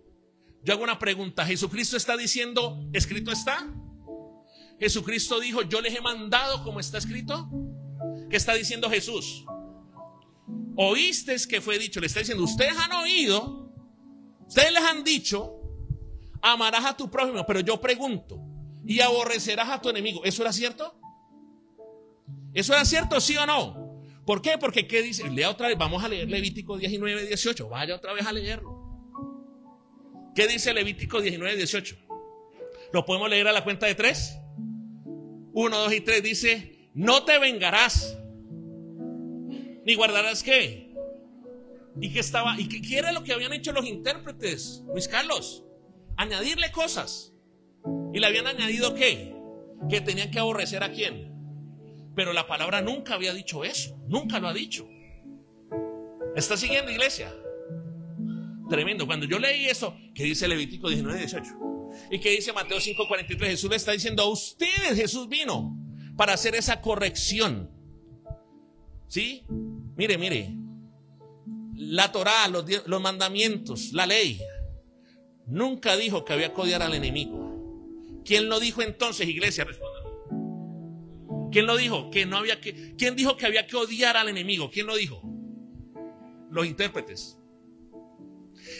Yo hago una pregunta. ¿Jesucristo está diciendo escrito está? ¿Jesucristo dijo yo les he mandado como está escrito? ¿Qué está diciendo Jesús? ¿Oísteis que fue dicho? Le está diciendo: ustedes han oído, ustedes les han dicho: amarás a tu prójimo. Pero yo pregunto: ¿y aborrecerás a tu enemigo? ¿Eso era cierto? ¿Eso era cierto, sí o no? ¿Por qué? Porque ¿qué dice? Lea otra vez, vamos a leer Levítico 19, 18. Vaya otra vez a leerlo. ¿Qué dice Levítico 19, 18? ¿Lo podemos leer a la cuenta de 3? 1, 2 y 3 dice: no te vengarás, ni guardarás ¿qué? ¿Y qué era lo que habían hecho los intérpretes, Luis Carlos? Añadirle cosas. ¿Y le habían añadido qué? Que tenían que aborrecer ¿a quién? Pero la palabra nunca había dicho eso. Nunca lo ha dicho. ¿Está siguiendo, iglesia? Tremendo. Cuando yo leí eso, que dice Levítico 19, 18 y que dice Mateo 5, 43, Jesús le está diciendo a ustedes, Jesús vino para hacer esa corrección. ¿Sí? Mire, la Torá, los mandamientos, la ley, nunca dijo que había que odiar al enemigo. ¿Quién lo dijo entonces, iglesia? Respondan. ¿Quién lo dijo? ¿Quién dijo que había que odiar al enemigo? ¿Quién lo dijo? Los intérpretes.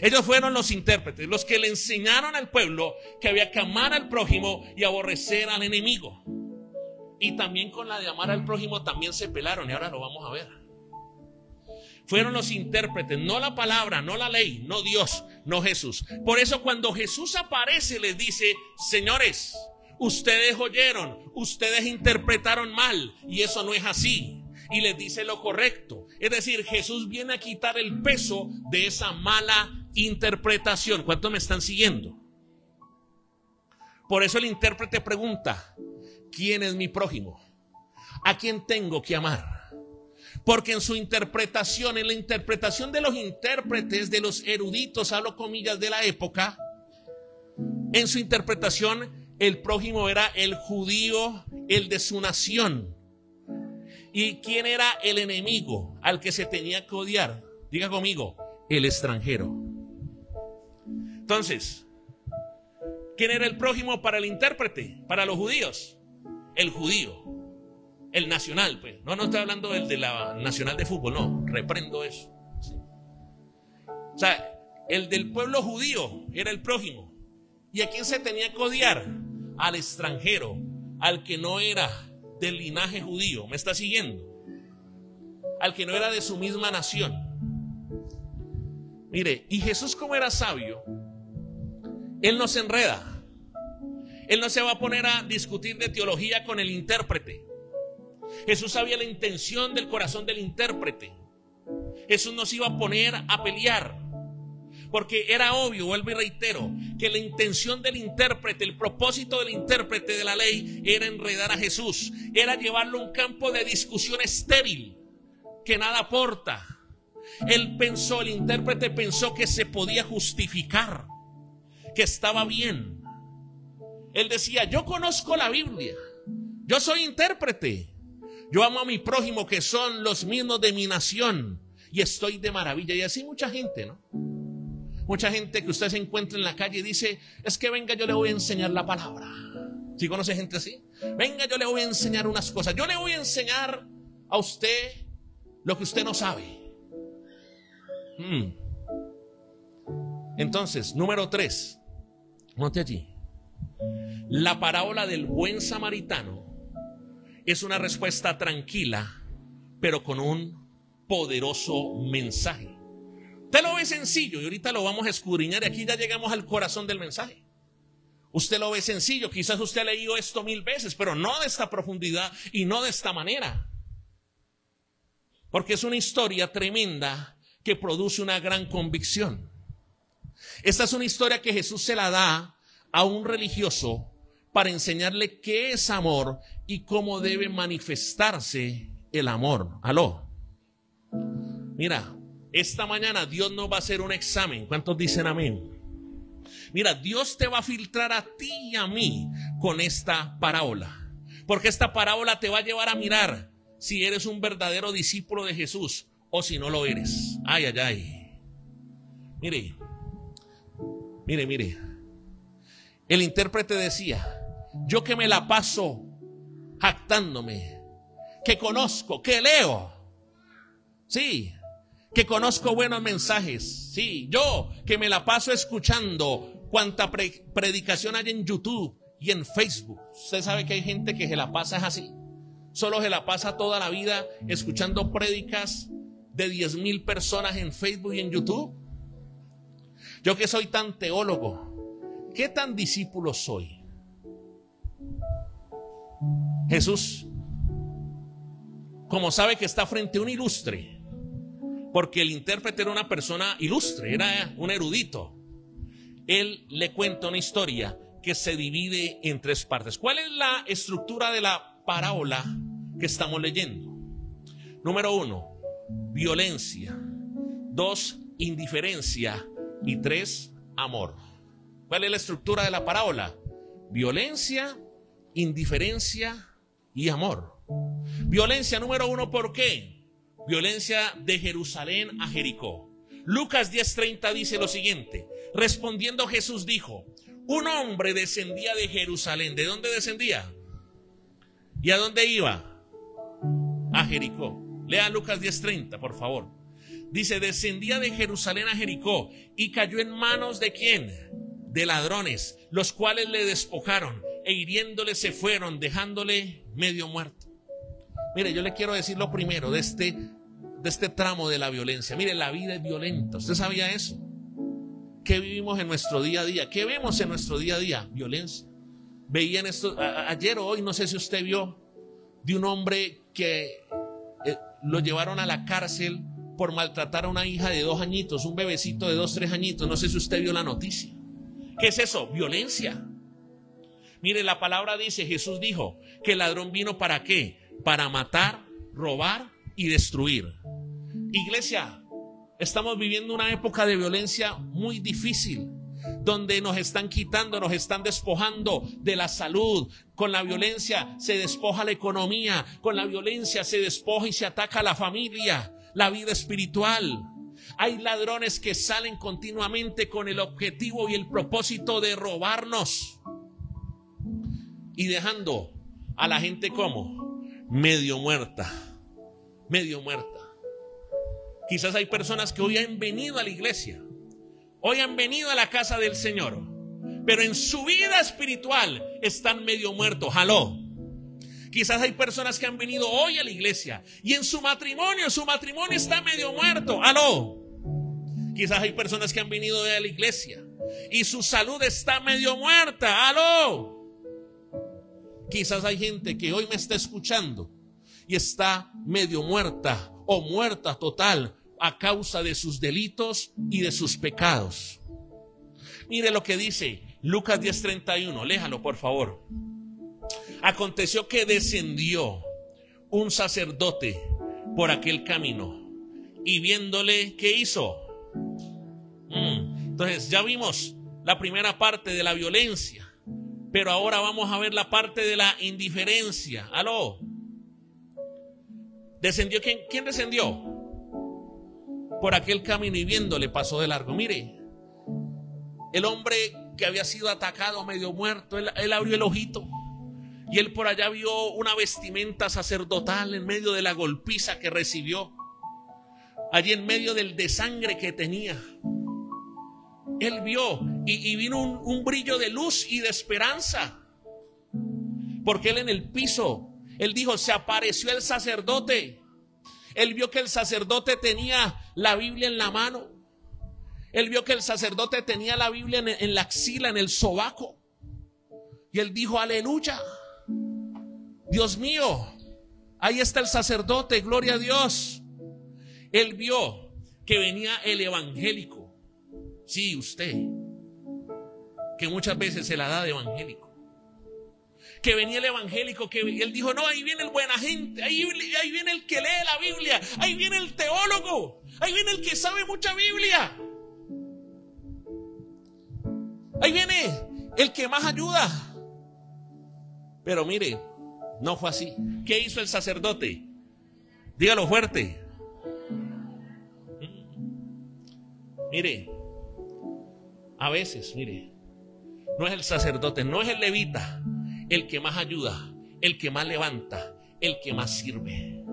Ellos fueron los intérpretes, los que le enseñaron al pueblo que había que amar al prójimo y aborrecer al enemigo. Y también con la de amar al prójimo también se pelaron, y ahora lo vamos a ver. Fueron los intérpretes, no la palabra, no la ley, no Dios, no Jesús. Por eso cuando Jesús aparece les dice: señores, ustedes oyeron, ustedes interpretaron mal, y eso no es así. Y les dice lo correcto. Es decir, Jesús viene a quitar el peso de esa mala interpretación. ¿Cuántos me están siguiendo? Por eso el intérprete pregunta: ¿quién es mi prójimo? ¿A quién tengo que amar? Porque en su interpretación, en la interpretación de los intérpretes, de los eruditos, hablo comillas, de la época, en su interpretación el prójimo era el judío, el de su nación. ¿Y quién era el enemigo al que se tenía que odiar? Diga conmigo: el extranjero. Entonces, ¿quién era el prójimo para el intérprete? Para los judíos. El judío, el nacional, pues. No estoy hablando del de la nacional de fútbol, no, reprendo eso. Sí. O sea, el del pueblo judío era el prójimo. ¿Y a quién se tenía que odiar? Al extranjero, al que no era del linaje judío. ¿Me está siguiendo? Al que no era de su misma nación. Mire, y Jesús, como era sabio, Él no se enreda. Él no se va a poner a discutir de teología con el intérprete. Jesús sabía la intención del corazón del intérprete. Jesús no se iba a poner a pelear, porque era obvio, vuelvo y reitero, que la intención del intérprete, el propósito del intérprete de la ley era enredar a Jesús, era llevarlo a un campo de discusión estéril, que nada aporta. El intérprete pensó que se podía justificar, que estaba bien. Él decía: yo conozco la Biblia, yo soy intérprete, yo amo a mi prójimo que son los mismos de mi nación y estoy de maravilla. Y así mucha gente, ¿no? Mucha gente que usted se encuentra en la calle y dice: es que venga, yo le voy a enseñar la palabra. ¿Sí conoce gente así? Venga, yo le voy a enseñar unas cosas. Yo le voy a enseñar a usted lo que usted no sabe. Entonces, número 3. Note allí. La parábola del buen samaritano es una respuesta tranquila, pero con un poderoso mensaje. Usted lo ve sencillo y ahorita lo vamos a escudriñar, y aquí ya llegamos al corazón del mensaje. Usted lo ve sencillo, quizás usted ha leído esto 1000 veces, pero no de esta profundidad y no de esta manera. Porque es una historia tremenda que produce una gran convicción. Esta es una historia que Jesús se la da a un religioso para enseñarle qué es amor y cómo debe manifestarse el amor. Aló. Mira, esta mañana Dios nos va a hacer un examen. ¿Cuántos dicen amén? Mira, Dios te va a filtrar a ti y a mí con esta parábola. Porque esta parábola te va a llevar a mirar si eres un verdadero discípulo de Jesús o si no lo eres. Ay, ay, ay. Mire. El intérprete decía: yo que me la paso jactándome, que conozco, que leo. Sí. Que conozco buenos mensajes. Sí, yo que me la paso escuchando cuanta predicación hay en YouTube y en Facebook. Usted sabe que hay gente que se la pasa así. solo se la pasa toda la vida escuchando prédicas de 10,000 personas en Facebook y en YouTube. Yo que soy tan teólogo, ¿qué tan discípulo soy? Jesús, como sabe que está frente a un ilustre, porque el intérprete era una persona ilustre, era un erudito, él le cuenta una historia que se divide en 3 partes. ¿Cuál es la estructura de la parábola que estamos leyendo? Número 1, violencia. 2, indiferencia. Y 3, amor. ¿Cuál es la estructura de la parábola? Violencia, indiferencia y amor. Violencia número 1, ¿por qué? Violencia de Jerusalén a Jericó. Lucas 10:30 dice lo siguiente: respondiendo Jesús dijo, un hombre descendía de Jerusalén. ¿De dónde descendía? ¿Y a dónde iba? A Jericó. Lea Lucas 10:30, por favor. Dice, descendía de Jerusalén a Jericó y cayó en manos ¿de quién? De ladrones, los cuales le despojaron e hiriéndole se fueron, dejándole medio muerto. Mire, yo le quiero decir lo primero de este tramo de la violencia. Mire, la vida es violenta. ¿Usted sabía eso? ¿Qué vivimos en nuestro día a día? ¿Qué vemos en nuestro día a día? Violencia. Veían esto ayer o hoy, no sé si usted vio, de un hombre que lo llevaron a la cárcel por maltratar a una hija de 2 añitos, un bebecito de 2, 3 añitos. No sé si usted vio la noticia. ¿Qué es eso? Violencia. Mire, la palabra dice, Jesús dijo que el ladrón vino ¿para qué? Para matar, robar y destruir. Iglesia, estamos viviendo una época de violencia muy difícil, donde nos están quitando, nos están despojando de la salud. Con la violencia se despoja la economía, con la violencia se despoja y se ataca a la familia, la vida espiritual. Hay ladrones que salen continuamente con el objetivo y el propósito de robarnos y dejando a la gente como medio muerta, medio muerta. Quizás hay personas que hoy han venido a la iglesia, hoy han venido a la casa del Señor, pero en su vida espiritual están medio muertos. Aló. Quizás hay personas que han venido hoy a la iglesia y en su matrimonio está medio muerto. Aló. Quizás hay personas que han venido hoy a la iglesia y su salud está medio muerta. Aló. Quizás hay gente que hoy me está escuchando y está medio muerta o muerta total a causa de sus delitos y de sus pecados. Mire lo que dice Lucas 10:31, léjalo por favor. Aconteció que descendió un sacerdote por aquel camino y viéndole, ¿qué hizo? Entonces ya vimos la primera parte de la violencia, pero ahora vamos a ver la parte de la indiferencia. Aló. ¿Descendió quién? ¿Quién descendió? Por aquel camino y viéndole pasó de largo. Mire, el hombre que había sido atacado medio muerto, él abrió el ojito y él por allá vio una vestimenta sacerdotal en medio de la golpiza que recibió, allí en medio del desangre que tenía. Él vio y vino un brillo de luz y de esperanza, porque él en el piso, él dijo, se apareció el sacerdote. Él vio que el sacerdote tenía la Biblia en la mano. Él vio que el sacerdote tenía la Biblia en la axila, en el sobaco. Y él dijo, aleluya. Dios mío, ahí está el sacerdote, gloria a Dios. Él vio que venía el evangélico. Sí, usted, que muchas veces se la da de evangélico. Que venía el evangélico, que él dijo, no, ahí viene el buena gente, ahí viene el que lee la Biblia, ahí viene el teólogo, ahí viene el que sabe mucha Biblia, ahí viene el que más ayuda. Pero mire, no fue así. ¿Qué hizo el sacerdote? Dígalo fuerte. Mire, a veces, mire, no es el sacerdote, no es el levita el que más ayuda, el que más levanta, el que más sirve.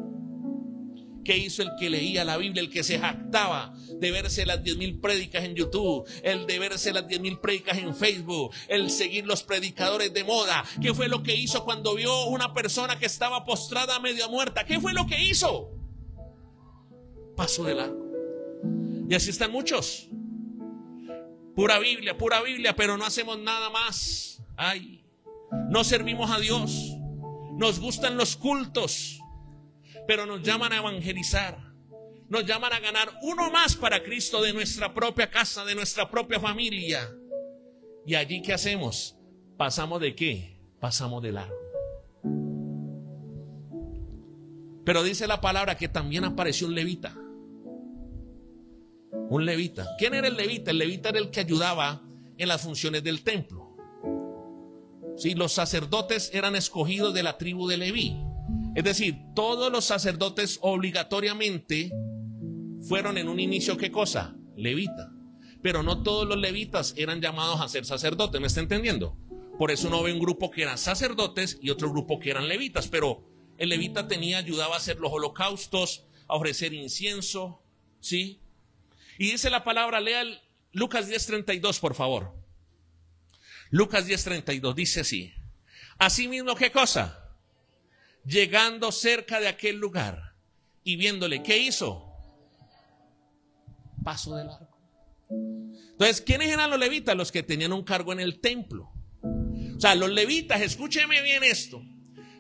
¿Qué hizo el que leía la Biblia, el que se jactaba de verse las 10,000 prédicas en YouTube, el de verse las 10,000 prédicas en Facebook, el seguir los predicadores de moda? ¿Qué fue lo que hizo cuando vio una persona que estaba postrada medio muerta? ¿Qué fue lo que hizo? Pasó de largo. Y así están muchos. Pura Biblia, pero no hacemos nada más. Ay, no servimos a Dios. Nos gustan los cultos, pero nos llaman a evangelizar. Nos llaman a ganar uno más para Cristo de nuestra propia casa, de nuestra propia familia. ¿Y allí qué hacemos? ¿Pasamos de qué? Pasamos de largo. Pero dice la palabra que también apareció un levita. Un levita. ¿Quién era el levita? El levita era el que ayudaba en las funciones del templo. Sí, los sacerdotes eran escogidos de la tribu de Leví. Es decir, todos los sacerdotes obligatoriamente fueron en un inicio, ¿qué cosa? Levita. Pero no todos los levitas eran llamados a ser sacerdotes, ¿me está entendiendo? Por eso uno ve un grupo que eran sacerdotes y otro grupo que eran levitas. Pero el levita ayudaba a hacer los holocaustos, a ofrecer incienso, ¿sí? Y dice la palabra, lea Lucas 10:32, por favor. Lucas 10:32 dice así: asimismo, ¿qué cosa? Llegando cerca de aquel lugar y viéndole, ¿qué hizo? Paso de largo. Entonces, ¿quiénes eran los levitas? Los que tenían un cargo en el templo. O sea, los levitas, escúcheme bien esto.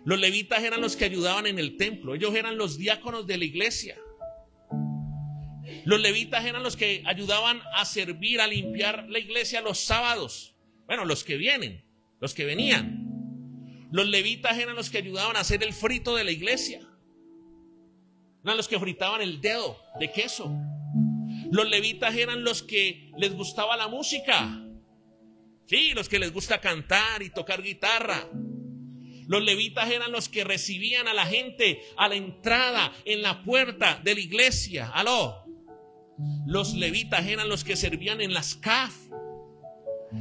Los levitas eran los que ayudaban en el templo. Ellos eran los diáconos de la iglesia. Los levitas eran los que ayudaban a servir, a limpiar la iglesia los sábados. Bueno, los que venían. Los levitas eran los que ayudaban a hacer el frito de la iglesia. Eran los que fritaban el dedo de queso. Los levitas eran los que les gustaba la música. Sí, los que les gusta cantar y tocar guitarra. Los levitas eran los que recibían a la gente a la entrada, en la puerta de la iglesia. ¿Aló? Los levitas eran los que servían en las CAF.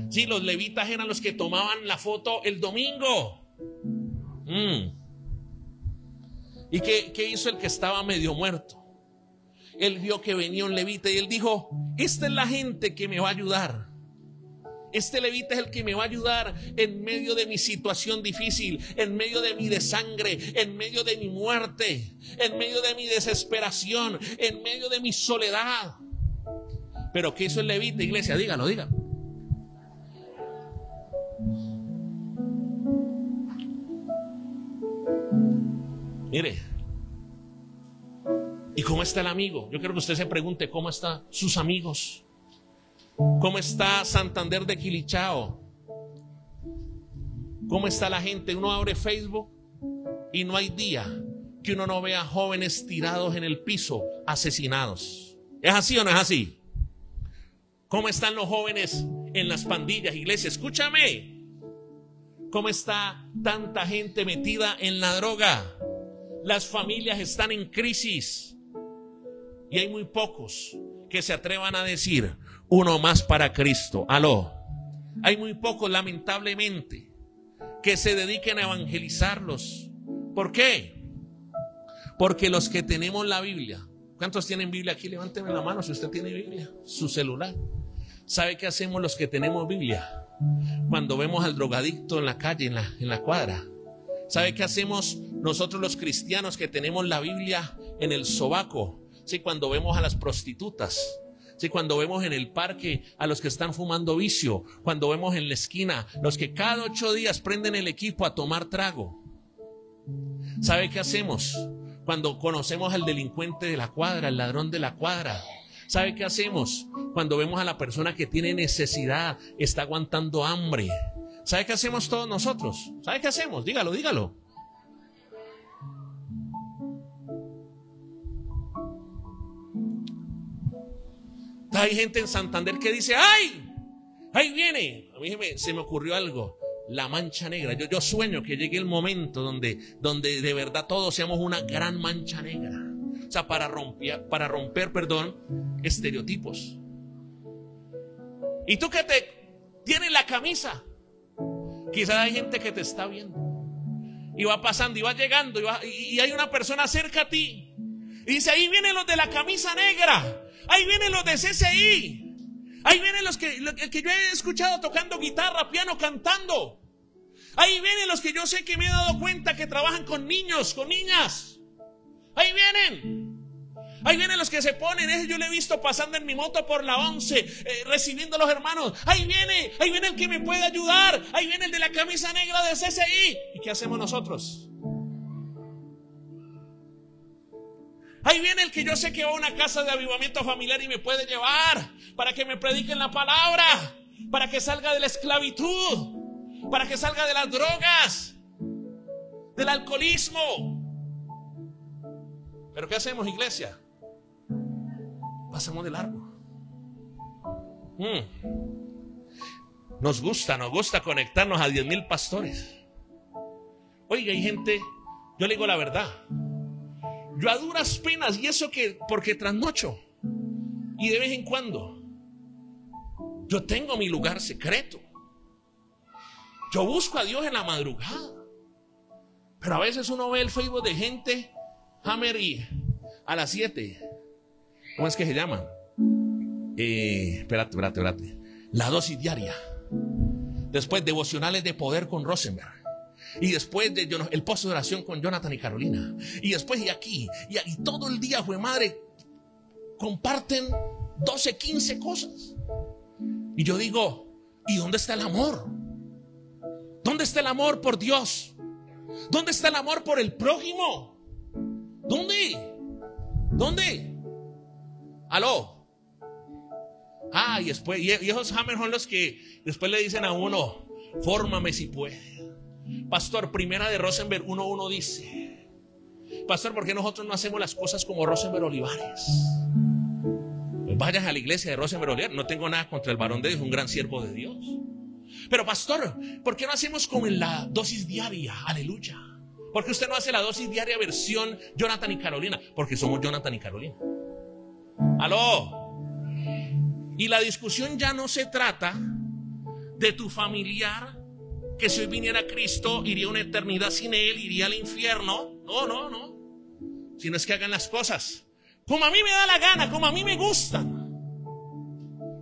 Sí, los levitas eran los que tomaban la foto el domingo. ¿Y qué hizo el que estaba medio muerto? Él vio que venía un levita y él dijo: esta es la gente que me va a ayudar. Este levita es el que me va a ayudar en medio de mi situación difícil, en medio de mi desangre, en medio de mi muerte, en medio de mi desesperación, en medio de mi soledad. Pero ¿qué hizo el levita, iglesia? Dígalo. Mire, ¿y cómo está el amigo? Yo quiero que usted se pregunte cómo están sus amigos. ¿Cómo está Santander de Quilichao? ¿Cómo está la gente? Uno abre Facebook y no hay día que uno no vea jóvenes tirados en el piso, asesinados. ¿Es así o no es así? ¿Cómo están los jóvenes en las pandillas, iglesia? Escúchame. ¿Cómo está tanta gente metida en la droga? Las familias están en crisis y hay muy pocos que se atrevan a decir: uno más para Cristo. Aló. Hay muy pocos, lamentablemente, que se dediquen a evangelizarlos. ¿Por qué? Porque los que tenemos la Biblia, ¿cuántos tienen Biblia aquí? Levánteme la mano si usted tiene Biblia, su celular. ¿Sabe qué hacemos los que tenemos Biblia? Cuando vemos al drogadicto en la calle, en la cuadra, ¿sabe qué hacemos nosotros los cristianos que tenemos la Biblia en el sobaco? Sí, cuando vemos a las prostitutas. Sí, cuando vemos en el parque a los que están fumando vicio, cuando vemos en la esquina los que cada 8 días prenden el equipo a tomar trago. ¿Sabe qué hacemos? Cuando conocemos al delincuente de la cuadra, el ladrón de la cuadra. ¿Sabe qué hacemos? Cuando vemos a la persona que tiene necesidad, está aguantando hambre. ¿Sabe qué hacemos todos nosotros? ¿Sabe qué hacemos? Dígalo. Hay gente en Santander que dice: ¡ay! ¡Ahí viene! A mí se me ocurrió algo. La mancha negra. Yo sueño que llegue el momento donde de verdad todos seamos una gran mancha negra. O sea, para romper, estereotipos. Y tú que te tienes la camisa, quizás hay gente que te está viendo y va pasando y va llegando y hay una persona cerca a ti Y dice, ahí vienen los de la camisa negra, ahí vienen los de CCI, ahí vienen los que yo he escuchado tocando guitarra, piano, cantando. Ahí vienen los que yo sé que me he dado cuenta que trabajan con niños, con niñas. Ahí vienen. Ahí vienen los que se ponen, yo lo he visto pasando en mi moto por la 11, recibiendo a los hermanos. Ahí viene el que me puede ayudar. Ahí viene el de la camisa negra de CCI. ¿Y qué hacemos nosotros? Ahí viene el que yo sé que va a una casa de avivamiento familiar y me puede llevar para que me prediquen la palabra, para que salga de la esclavitud, para que salga de las drogas, del alcoholismo. ¿Pero qué hacemos, iglesia? Pasamos de largo. Nos gusta conectarnos a 10,000 pastores. Oiga, hay gente, yo le digo la verdad, yo a duras penas, y eso que porque trasnocho, y de vez en cuando yo tengo mi lugar secreto. Yo busco a Dios en la madrugada, pero a veces uno ve el Facebook de gente, Hammer, y a las 7, ¿cómo es que se llama? Espérate. La dosis diaria. Después devocionales de poder con Rosenberg. Y después el pozo de oración con Jonathan y Carolina. Y después y aquí. Y todo el día, jue madre, comparten 12, 15 cosas. Y yo digo, ¿y dónde está el amor? ¿Dónde está el amor por Dios? ¿Dónde está el amor por el prójimo? ¿Dónde? ¿Aló? Y después, y esos Hammer son los que después le dicen a uno, fórmame si puede. Pastor, primera de Rosenberg 1:1 dice, pastor, ¿por qué nosotros no hacemos las cosas como Rosenberg Olivares? Pues vayan a la iglesia de Rosenberg Olivares. No tengo nada contra el varón de Dios, un gran siervo de Dios. Pero pastor, ¿por qué no hacemos como en la dosis diaria? Aleluya. ¿Por qué usted no hace la dosis diaria versión Jonathan y Carolina? Porque somos Jonathan y Carolina. Aló. Y la discusión ya no se trata de tu familiar, que si hoy viniera Cristo iría una eternidad sin él, iría al infierno. No. Sino es que hagan las cosas como a mí me da la gana, como a mí me gustan,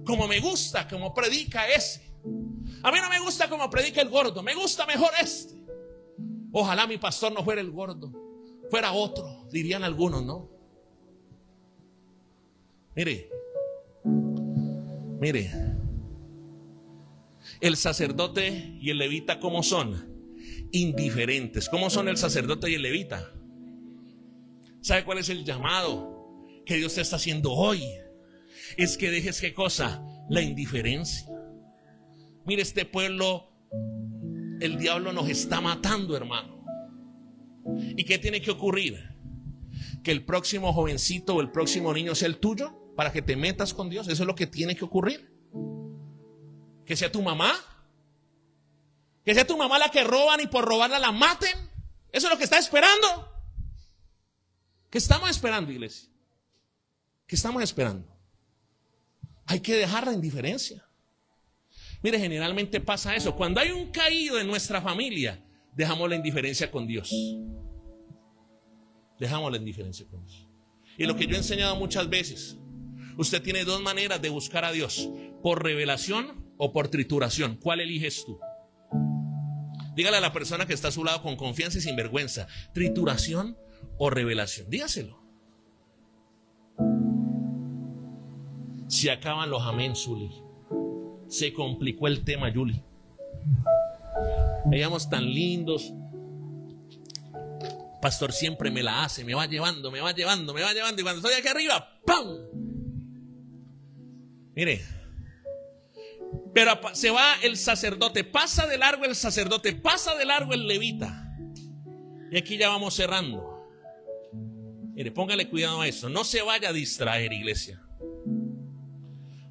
como me gusta, como predica ese. A mí no me gusta como predica el gordo, me gusta mejor este. Ojalá mi pastor no fuera el gordo, fuera otro, dirían algunos, ¿no? Mire, el sacerdote y el levita, ¿cómo son? Indiferentes. ¿Cómo son el sacerdote y el levita? ¿Sabe cuál es el llamado que Dios te está haciendo hoy? Es que dejes, ¿qué cosa? La indiferencia. Mire, este pueblo, el diablo nos está matando, hermano. ¿Y qué tiene que ocurrir? Que el próximo jovencito o el próximo niño sea el tuyo para que te metas con Dios. Eso es lo que tiene que ocurrir. Que sea tu mamá. Que sea tu mamá la que roban y por robarla la maten. Eso es lo que está esperando. ¿Qué estamos esperando, iglesia? ¿Qué estamos esperando? Hay que dejar la indiferencia. Mire, generalmente pasa eso. Cuando hay un caído en nuestra familia, dejamos la indiferencia con Dios. Dejamos la indiferencia con Dios. Y lo que yo he enseñado muchas veces, usted tiene dos maneras de buscar a Dios: por revelación o por trituración. ¿Cuál eliges tú? Dígale a la persona que está a su lado con confianza y sin vergüenza: trituración o revelación. Dígaselo. Se acaban los amén, Zuli. Se complicó el tema, Yuli. Veíamos tan lindos. Pastor siempre me la hace, me va llevando. Y cuando estoy aquí arriba, ¡pam! Mire, pero se va el sacerdote, pasa de largo el sacerdote, pasa de largo el levita. Y aquí ya vamos cerrando. Mire, póngale cuidado a eso. No se vaya a distraer, iglesia.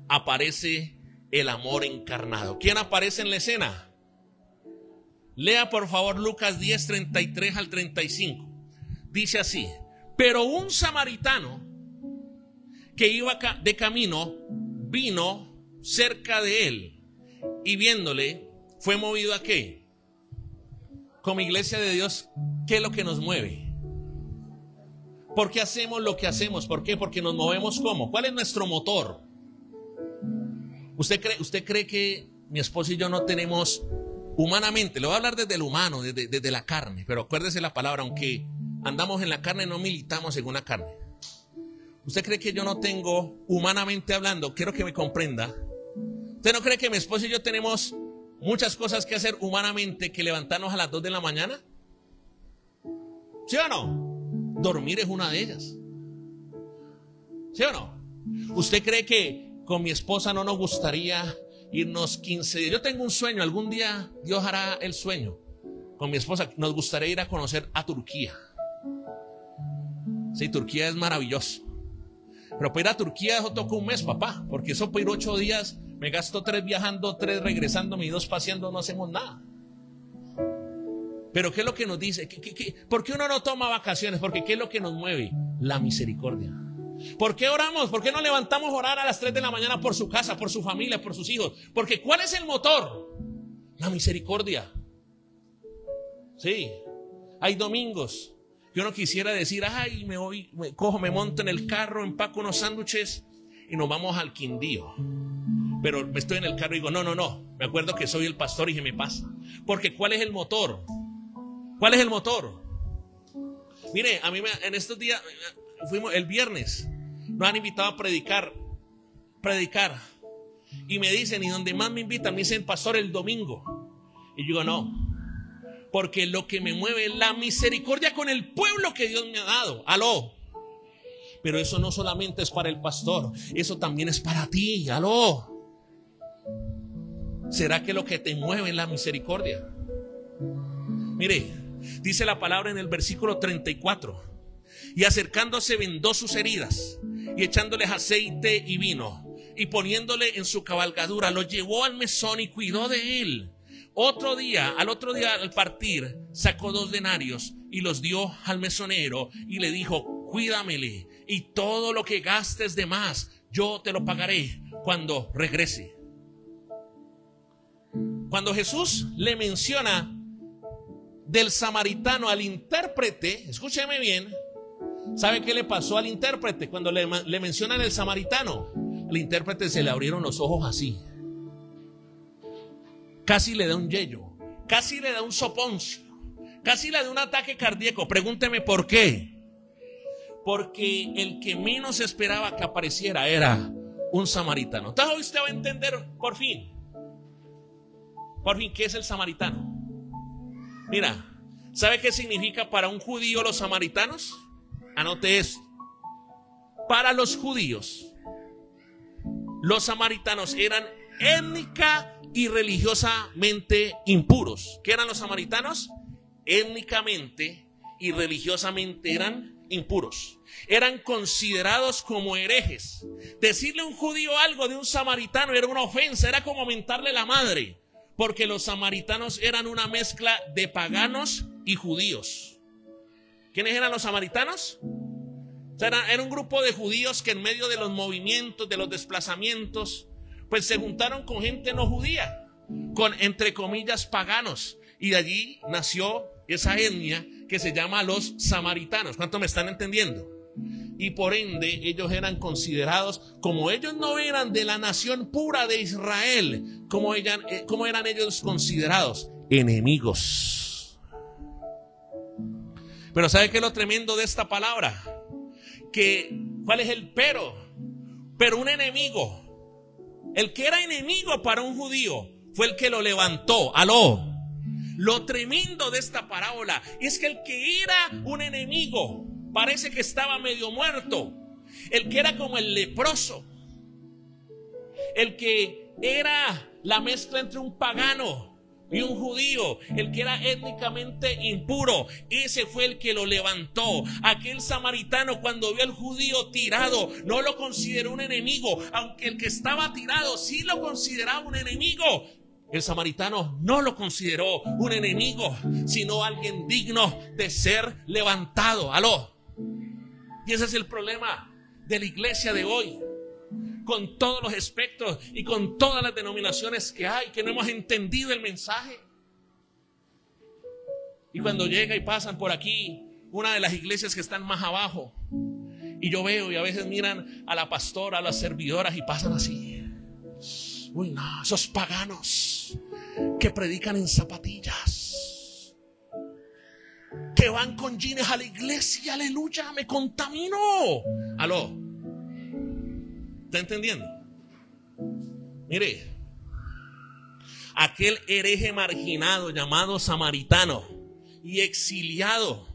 Aparece el amor encarnado. ¿Quién aparece en la escena? Lea por favor Lucas 10, 33 al 35. Dice así: pero un samaritano que iba de camino vino cerca de él y viéndole fue movido a ¿qué? Como iglesia de Dios, ¿qué es lo que nos mueve? ¿Por qué hacemos lo que hacemos? ¿Por qué? Porque nos movemos ¿cómo? ¿Cuál es nuestro motor? ¿Usted cree que mi esposo y yo no tenemos humanamente? Le voy a hablar desde el humano, desde la carne, pero acuérdese la palabra, aunque andamos en la carne, no militamos en una carne. ¿Usted cree que yo no tengo, humanamente hablando, quiero que me comprenda? ¿Usted no cree que mi esposo y yo tenemos muchas cosas que hacer humanamente que levantarnos a las 2 de la mañana? ¿Sí o no? Dormir es una de ellas. ¿Sí o no? ¿Usted cree que con mi esposa no nos gustaría irnos 15 días? Yo tengo un sueño, algún día Dios hará el sueño. Con mi esposa nos gustaría ir a conocer a Turquía. Sí, Turquía es maravilloso. Pero para ir a Turquía eso toca un mes, papá. Porque eso para ir 8 días, me gasto 3 viajando, 3 regresándome y 2 paseando, no hacemos nada. Pero ¿qué es lo que nos dice? ¿Por qué uno no toma vacaciones? Porque ¿qué es lo que nos mueve? La misericordia. ¿Por qué oramos? ¿Por qué no levantamos a orar a las 3 de la mañana por su casa, por su familia, por sus hijos? Porque ¿cuál es el motor? La misericordia. Sí, hay domingos que uno quisiera decir, ay, me monto en el carro, empaco unos sándwiches y nos vamos al Quindío. Pero me estoy en el carro y digo, no, me acuerdo que soy el pastor y se me pasa. Porque ¿cuál es el motor? ¿Cuál es el motor? Mire, a mí en estos días, fuimos el viernes, nos han invitado a predicar. Y me dicen, y donde más me invitan, me dicen, pastor, el domingo. Y yo digo, no. Porque lo que me mueve es la misericordia con el pueblo que Dios me ha dado. Aló. Pero eso no solamente es para el pastor, eso también es para ti. Aló. ¿Será que lo que te mueve es la misericordia? Mire, dice la palabra en el versículo 34. Y acercándose vendó sus heridas y echándoles aceite y vino y poniéndole en su cabalgadura, lo llevó al mesón y cuidó de él. Al otro día al partir, sacó 2 denarios y los dio al mesonero y le dijo, cuídamele y todo lo que gastes de más, yo te lo pagaré cuando regrese. Cuando Jesús le menciona del samaritano al intérprete, escúcheme bien, ¿sabe qué le pasó al intérprete? Cuando le mencionan el samaritano, al intérprete se le abrieron los ojos así. Casi le da un yello, casi le da un soponcio, casi le da un ataque cardíaco. Pregúnteme por qué. Porque el que menos esperaba que apareciera era un samaritano. Entonces hoy usted va a entender por fin, qué es el samaritano. Mira, ¿sabe qué significa para un judío los samaritanos? Anote esto. Para los judíos, los samaritanos eran étnica y religiosamente impuros. ¿Qué eran los samaritanos? Étnicamente y religiosamente eran impuros. Eran considerados como herejes. Decirle a un judío algo de un samaritano era una ofensa, era como mentarle la madre, porque los samaritanos eran una mezcla de paganos y judíos. ¿Quiénes eran los samaritanos? O sea, era un grupo de judíos que en medio de los movimientos, de los desplazamientos, pues se juntaron con gente no judía, con entre comillas paganos, y de allí nació esa etnia que se llama los samaritanos. ¿Cuánto me están entendiendo? Y por ende ellos eran considerados, como ellos no eran de la nación pura de Israel, como eran ellos considerados enemigos. Pero ¿sabe qué es lo tremendo de esta palabra? ¿Cuál es el pero? Pero un enemigo, el que era enemigo para un judío, fue el que lo levantó. Aló. Lo tremendo de esta parábola es que el que era un enemigo parece que estaba medio muerto. El que era como el leproso, el que era la mezcla entre un pagano y un judío, el que era étnicamente impuro, ese fue el que lo levantó. Aquel samaritano, cuando vio al judío tirado, no lo consideró un enemigo, aunque el que estaba tirado sí lo consideraba un enemigo. El samaritano no lo consideró un enemigo, sino alguien digno de ser levantado. Aló. Y ese es el problema de la iglesia de hoy, con todos los espectros y con todas las denominaciones que hay, que no hemos entendido el mensaje. Y cuando llega y pasan por aquí una de las iglesias que están más abajo. Y yo veo y a veces miran a la pastora, a las servidoras y pasan así. Uy, no, esos paganos que predican en zapatillas, que van con jeans a la iglesia, aleluya, me contamino. Aló, ¿está entendiendo? Mire, aquel hereje marginado llamado samaritano y exiliado,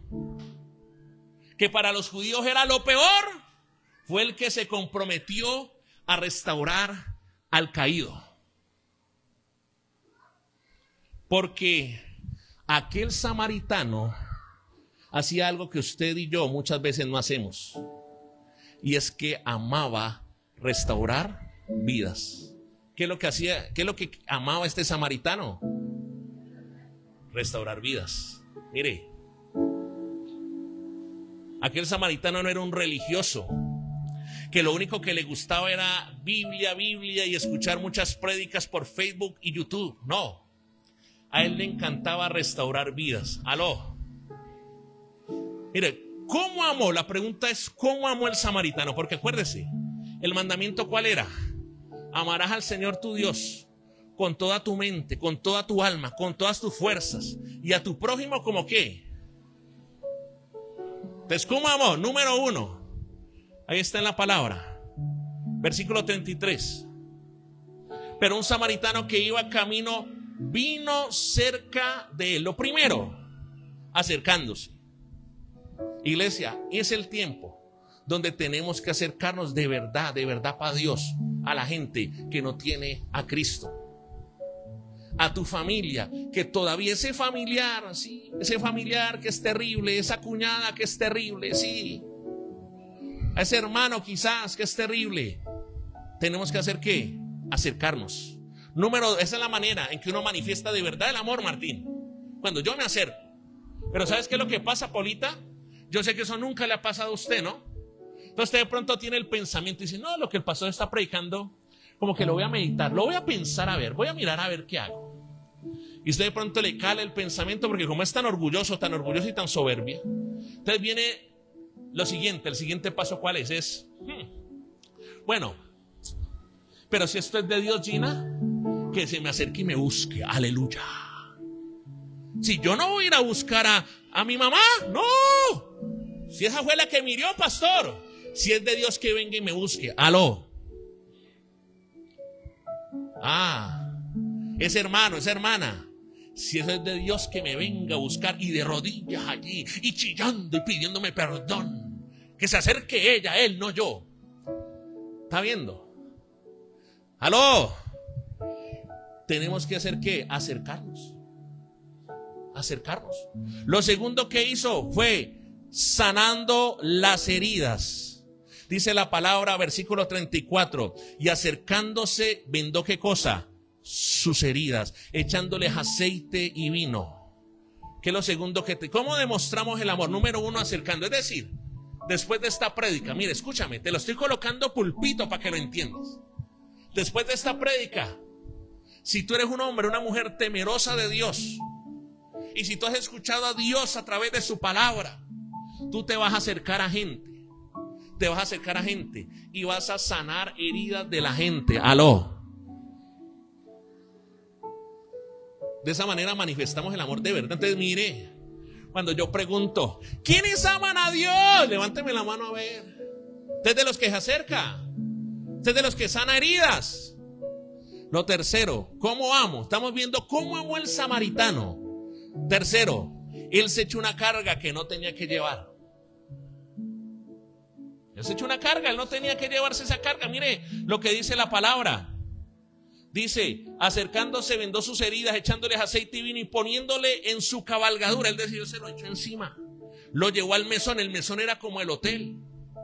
que para los judíos era lo peor, fue el que se comprometió a restaurar al caído. Porque aquel samaritano hacía algo que usted y yo muchas veces no hacemos, y es que amaba restaurar vidas. ¿Qué es lo que hacía? ¿Qué es lo que amaba este samaritano? Restaurar vidas. Mire, aquel samaritano no era un religioso que lo único que le gustaba era Biblia y escuchar muchas prédicas por Facebook y YouTube. No, a él le encantaba restaurar vidas. Aló. Mire, ¿cómo amó? La pregunta es ¿cómo amó el samaritano? Porque acuérdese, el mandamiento ¿cuál era? Amarás al Señor tu Dios con toda tu mente, con toda tu alma, con todas tus fuerzas, y a tu prójimo como qué. Entonces, ¿cómo amó? Número 1, ahí está en la palabra, versículo 33. Pero un samaritano que iba camino vino cerca de él. Lo primero, acercándose. Iglesia, es el tiempo donde tenemos que acercarnos de verdad para Dios, a la gente que no tiene a Cristo, a tu familia, que todavía ese familiar, sí, ese familiar que es terrible, esa cuñada que es terrible, sí, a ese hermano quizás que es terrible. Tenemos que hacer ¿qué? Acercarnos. Esa es la manera en que uno manifiesta de verdad el amor, Martín, cuando yo me acerco. Pero ¿sabes qué es lo que pasa, Polita? Yo sé que eso nunca le ha pasado a usted, ¿no? Entonces usted de pronto tiene el pensamiento y dice, no, lo que el pastor está predicando, como que lo voy a meditar, lo voy a pensar a ver, voy a mirar a ver qué hago. Y usted de pronto le cala el pensamiento porque como es tan orgulloso y tan soberbia, entonces viene lo siguiente, el siguiente paso ¿cuál es? Bueno, pero si esto es de Dios, Gina, que se me acerque y me busque, aleluya. Si yo no voy a ir a buscar a mi mamá, no. Si esa fue la que me hirió, pastor. Si es de Dios, que venga y me busque. Aló. Ese hermano, esa hermana, si eso es de Dios, que me venga a buscar, y de rodillas allí y chillando y pidiéndome perdón, que se acerque ella, él, no yo. ¿Está viendo? Aló. Tenemos que hacer ¿qué? Acercarnos. Lo segundo que hizo fue sanando las heridas. Dice la palabra, versículo 34, y acercándose vendó ¿qué cosa? Sus heridas, echándoles aceite y vino. ¿Qué es lo segundo cómo demostramos el amor? Número 1, acercando. Es decir, después de esta prédica, mire, escúchame, te lo estoy colocando pulpito para que lo entiendas. Después de esta prédica, si tú eres un hombre, una mujer temerosa de Dios, y si tú has escuchado a Dios a través de su palabra, tú te vas a acercar a gente. Y vas a sanar heridas de la gente. Aló. De esa manera manifestamos el amor de verdad. Entonces mire, cuando yo pregunto, ¿quiénes aman a Dios? Levánteme la mano a ver. Usted es de los que se acerca. Usted es de los que sana heridas. Lo tercero, ¿cómo amo? Estamos viendo cómo amó el samaritano. Tercero, él se echó una carga que no tenía que llevar. Él se echó una carga, él no tenía que llevarse esa carga. Mire lo que dice la palabra. Dice, acercándose vendó sus heridas, echándoles aceite y vino y poniéndole en su cabalgadura. Él decidió, se lo echó encima. Lo llevó al mesón. El mesón era como el hotel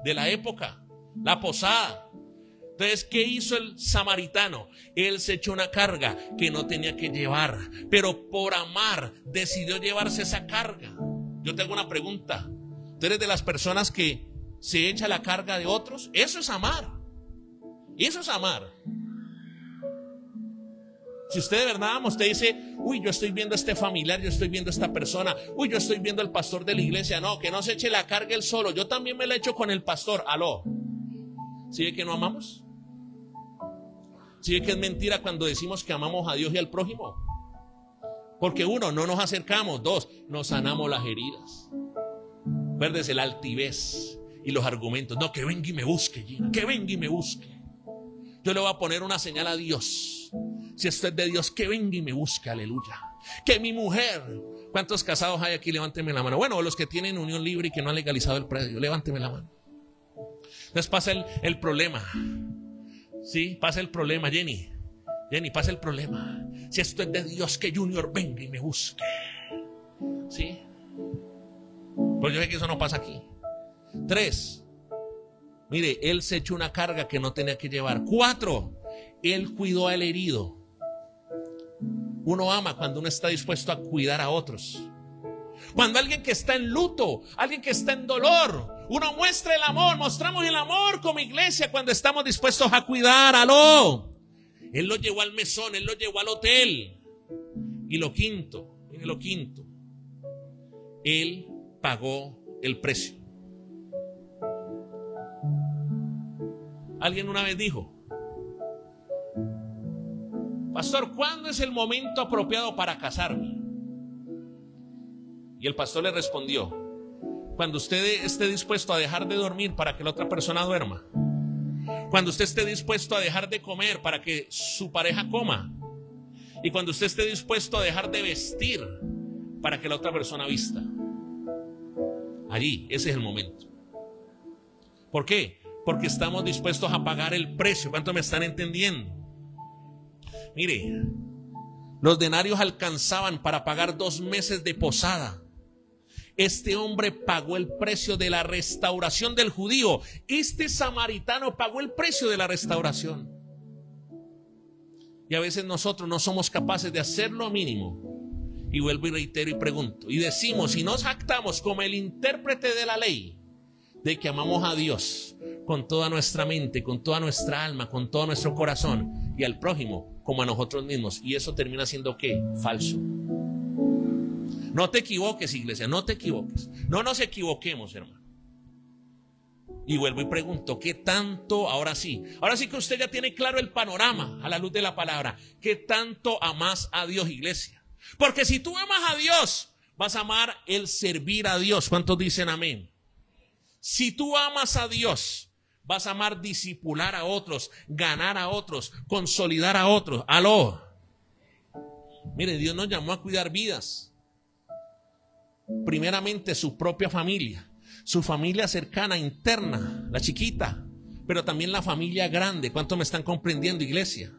de la época, la posada. Entonces, ¿qué hizo el samaritano? Él se echó una carga que no tenía que llevar, pero por amar decidió llevarse esa carga. Yo te hago una pregunta. ¿Tú eres de las personas que se echa la carga de otros? Eso es amar. Eso es amar. Si usted de verdad ama, usted dice, uy, yo estoy viendo a este familiar, yo estoy viendo a esta persona, uy, yo estoy viendo al pastor de la iglesia. No, que no se eche la carga él solo. Yo también me la echo con el pastor. Aló. ¿Sí ve que no amamos? ¿Sí ve que es mentira cuando decimos que amamos a Dios y al prójimo? Porque uno, no nos acercamos. Dos, nos sanamos las heridas. Acuérdese, la altivez y los argumentos. No, que venga y me busque, Gina, que venga y me busque. Yo le voy a poner una señal a Dios. Si esto es de Dios, que venga y me busque, aleluya. Que mi mujer, ¿cuántos casados hay aquí? Levánteme la mano. Bueno, los que tienen unión libre y que no han legalizado el predio, levánteme la mano. Entonces pasa el problema. Sí, pasa el problema, Jenny, pasa el problema. Si esto es de Dios, que Junior venga y me busque. Sí. Pues yo sé que eso no pasa aquí. 3, mire, él se echó una carga que no tenía que llevar. 4, él cuidó al herido. Uno ama cuando uno está dispuesto a cuidar a otros. Cuando alguien que está en luto, alguien que está en dolor, uno muestra el amor. Mostramos el amor como iglesia cuando estamos dispuestos a cuidar. Aló. Él lo llevó al mesón, él lo llevó al hotel. Y lo quinto, mire lo quinto, él pagó el precio. Alguien una vez dijo, pastor, ¿cuándo es el momento apropiado para casarme? Y el pastor le respondió, cuando usted esté dispuesto a dejar de dormir para que la otra persona duerma. Cuando usted esté dispuesto a dejar de comer para que su pareja coma. Y cuando usted esté dispuesto a dejar de vestir para que la otra persona vista. Allí, ese es el momento. ¿Por qué? Porque estamos dispuestos a pagar el precio. ¿Cuánto me están entendiendo? Mire, los denarios alcanzaban para pagar 2 meses de posada. Este hombre pagó el precio de la restauración del judío. Este samaritano pagó el precio de la restauración. Y a veces nosotros no somos capaces de hacer lo mínimo. Y vuelvo y reitero y pregunto. Y decimos y nos jactamos como el intérprete de la ley de que amamos a Dios con toda nuestra mente, con toda nuestra alma, con todo nuestro corazón, y al prójimo como a nosotros mismos. Y eso termina siendo ¿qué? Falso. No te equivoques, iglesia, no te equivoques. No nos equivoquemos, hermano. Y vuelvo y pregunto, ¿qué tanto, ahora sí que usted ya tiene claro el panorama a la luz de la palabra, qué tanto amas a Dios, iglesia? Porque si tú amas a Dios, vas a amar el servir a Dios. ¿Cuántos dicen amén? Si tú amas a Dios, vas a amar discipular a otros, ganar a otros, consolidar a otros. Aló. Mire, Dios nos llamó a cuidar vidas. Primeramente su propia familia, su familia cercana, interna, la chiquita, pero también la familia grande. ¿Cuánto me están comprendiendo, iglesia?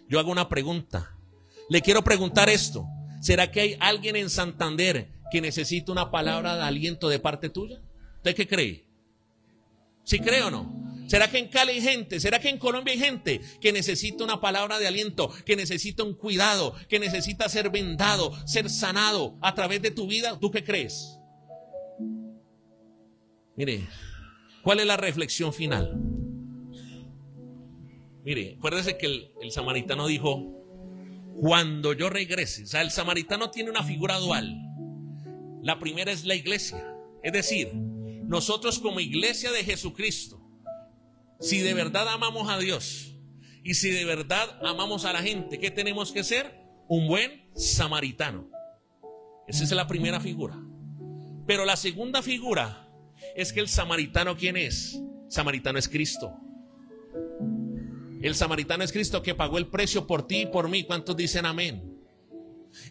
Yo hago una pregunta. Le quiero preguntar esto. ¿Será que hay alguien en Santander que necesita una palabra de aliento de parte tuya? ¿Usted qué cree? ¿Sí cree o no? ¿Será que en Cali hay gente? ¿Será que en Colombia hay gente que necesita una palabra de aliento, que necesita un cuidado, que necesita ser vendado, ser sanado a través de tu vida? ¿Tú qué crees? Mire, ¿cuál es la reflexión final? Mire, acuérdese que el samaritano dijo, cuando yo regrese. O sea, el samaritano tiene una figura dual. La primera es la iglesia. Es decir, nosotros como iglesia de Jesucristo, si de verdad amamos a Dios y si de verdad amamos a la gente, ¿qué tenemos que ser? Un buen samaritano. Esa es la primera figura. Pero la segunda figura es que el samaritano, ¿quién es? Samaritano es Cristo. El samaritano es Cristo que pagó el precio por ti y por mí. ¿Cuántos dicen amén?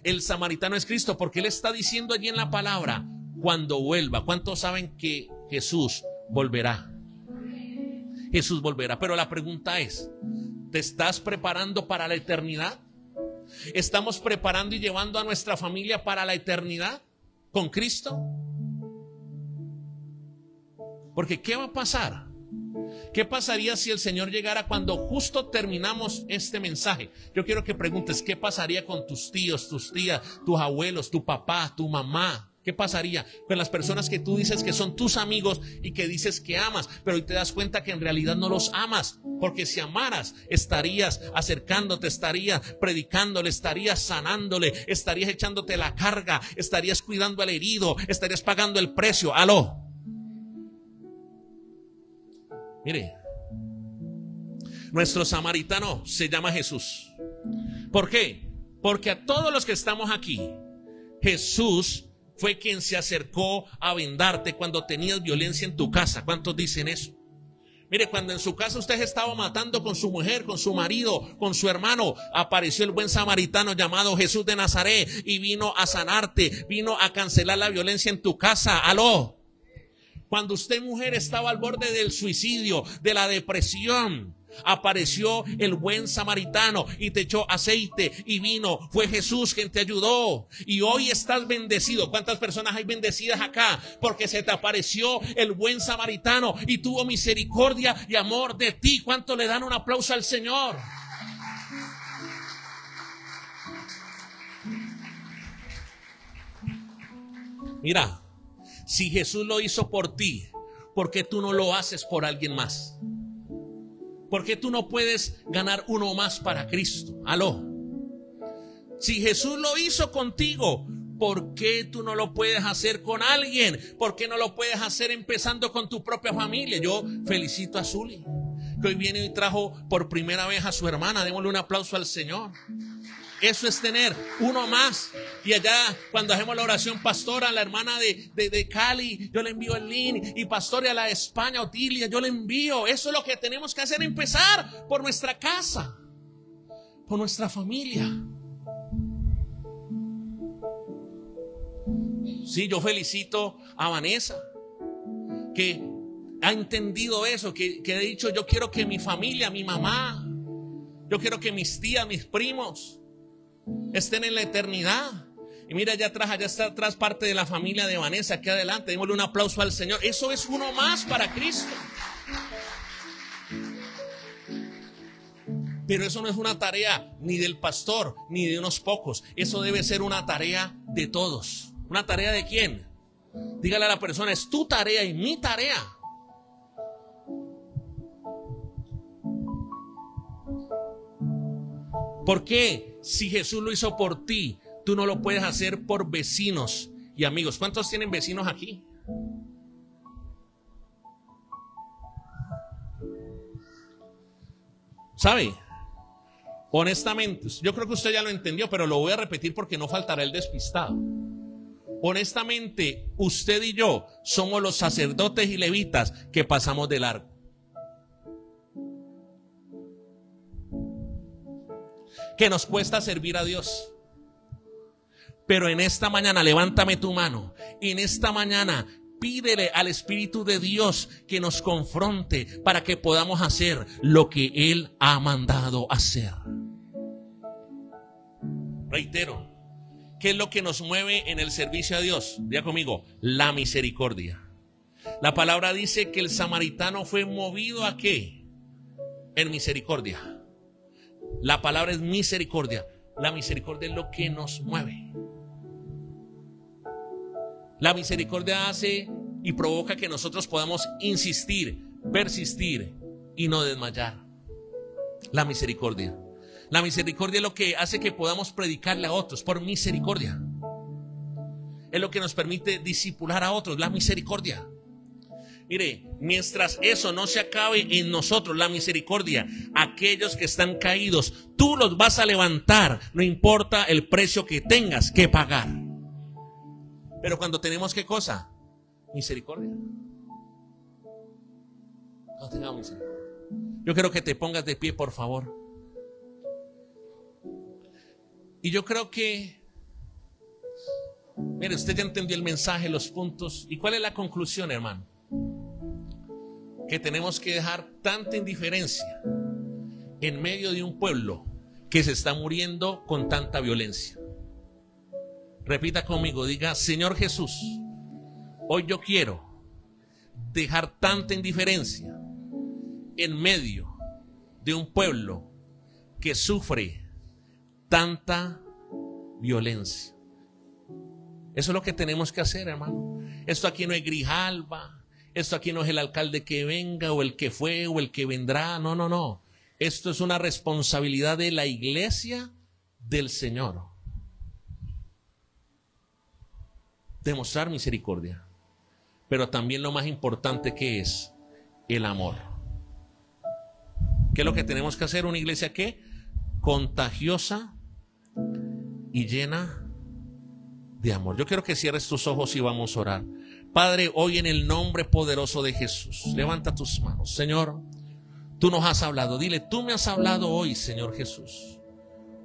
El samaritano es Cristo porque Él está diciendo allí en la palabra, cuando vuelva. ¿Cuántos saben que Jesús volverá? Jesús volverá. Pero la pregunta es, ¿te estás preparando para la eternidad? ¿Estamos preparando y llevando a nuestra familia para la eternidad con Cristo? Porque ¿qué va a pasar? ¿Qué pasaría si el Señor llegara cuando justo terminamos este mensaje? Yo quiero que preguntes, ¿qué pasaría con tus tíos, tus tías, tus abuelos, tu papá, tu mamá, ¿Qué pasaría con las personas que tú dices que son tus amigos y que dices que amas, pero hoy te das cuenta que en realidad no los amas? Porque si amaras, estarías acercándote, estarías predicándole, estarías sanándole, estarías echándote la carga, estarías cuidando al herido, estarías pagando el precio. ¡Aló! Mire, nuestro samaritano se llama Jesús. ¿Por qué? Porque a todos los que estamos aquí, Jesús fue quien se acercó a vendarte cuando tenías violencia en tu casa. ¿Cuántos dicen eso? Mire, cuando en su casa usted estaba matando con su mujer, con su marido, con su hermano, apareció el buen samaritano llamado Jesús de Nazaret y vino a sanarte, vino a cancelar la violencia en tu casa. ¡Aló! Cuando usted, mujer, estaba al borde del suicidio, de la depresión, apareció el buen samaritano y te echó aceite y vino. Fue Jesús quien te ayudó y hoy estás bendecido. ¿Cuántas personas hay bendecidas acá? Porque se te apareció el buen samaritano y tuvo misericordia y amor de ti. ¿Cuánto le dan un aplauso al Señor? Mira, si Jesús lo hizo por ti, ¿por qué tú no lo haces por alguien más? ¿Por qué tú no puedes ganar uno más para Cristo? Aló. Si Jesús lo hizo contigo, ¿por qué tú no lo puedes hacer con alguien? ¿Por qué no lo puedes hacer empezando con tu propia familia? Yo felicito a Zuli, que hoy viene y trajo por primera vez a su hermana. Démosle un aplauso al Señor. Eso es tener uno más. Y allá cuando hacemos la oración, pastora, la hermana de Cali, yo le envío el link. Y pastora, a la de España, Otilia, yo le envío. Eso es lo que tenemos que hacer, empezar por nuestra casa, por nuestra familia. Sí, yo felicito a Vanessa, que ha entendido eso, que ha dicho: yo quiero que mi familia, mi mamá, yo quiero que mis tías, mis primos estén en la eternidad. Y mira, allá está atrás parte de la familia de Vanessa, aquí adelante. Démosle un aplauso al Señor. Eso es uno más para Cristo. Pero eso no es una tarea ni del pastor ni de unos pocos. Eso debe ser una tarea de todos. ¿Una tarea de quién? Dígale a la persona: es tu tarea y mi tarea. ¿Por qué? Si Jesús lo hizo por ti, tú no lo puedes hacer por vecinos y amigos. ¿Cuántos tienen vecinos aquí? ¿Sabe? Honestamente, yo creo que usted ya lo entendió, pero lo voy a repetir porque no faltará el despistado. Honestamente, usted y yo somos los sacerdotes y levitas que pasamos de largo. Que nos cuesta servir a Dios. Pero en esta mañana, levántame tu mano. En esta mañana, pídele al Espíritu de Dios que nos confronte para que podamos hacer lo que Él ha mandado hacer. Reitero, ¿qué es lo que nos mueve en el servicio a Dios? Diga conmigo: la misericordia. La palabra dice que el samaritano fue movido ¿a qué? En misericordia. La palabra es misericordia. La misericordia es lo que nos mueve. La misericordia hace y provoca que nosotros podamos insistir, persistir y no desmayar. La misericordia. La misericordia es lo que hace que podamos predicarle a otros por misericordia. Es lo que nos permite discipular a otros, la misericordia. Mire, mientras eso no se acabe en nosotros, la misericordia, aquellos que están caídos, tú los vas a levantar, no importa el precio que tengas que pagar. Pero cuando tenemos ¿qué cosa? Misericordia. No tengamos misericordia. Yo quiero que te pongas de pie, por favor. Y yo creo que, mire, usted ya entendió el mensaje, los puntos. ¿Y cuál es la conclusión, hermano? Que tenemos que dejar tanta indiferencia en medio de un pueblo que se está muriendo con tanta violencia. Repita conmigo, diga: Señor Jesús, hoy yo quiero dejar tanta indiferencia en medio de un pueblo que sufre tanta violencia. Eso es lo que tenemos que hacer, hermano. Esto aquí no es Grijalba. Esto aquí no es el alcalde que venga o el que fue o el que vendrá. No, no, no. Esto es una responsabilidad de la iglesia del Señor. Demostrar misericordia. Pero también lo más importante que es el amor. ¿Qué es lo que tenemos que hacer? Una iglesia que contagiosa y llena de amor. Yo quiero que cierres tus ojos y vamos a orar. Padre, hoy en el nombre poderoso de Jesús, levanta tus manos. Señor, tú nos has hablado. Dile, tú me has hablado hoy, Señor Jesús.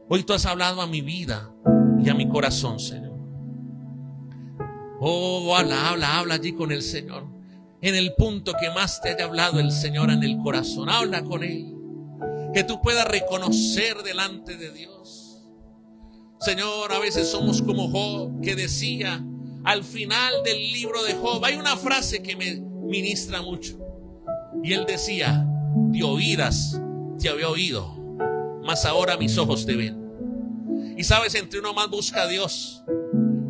Hoy tú has hablado a mi vida y a mi corazón, Señor. Oh, habla allí con el Señor. En el punto que más te haya hablado el Señor en el corazón, habla con Él. Que tú puedas reconocer delante de Dios. Señor, a veces somos como Job, que decía al final del libro de Job, hay una frase que me ministra mucho. Y él decía, de oídas te había oído, mas ahora mis ojos te ven. Y sabes, entre uno más busca a Dios,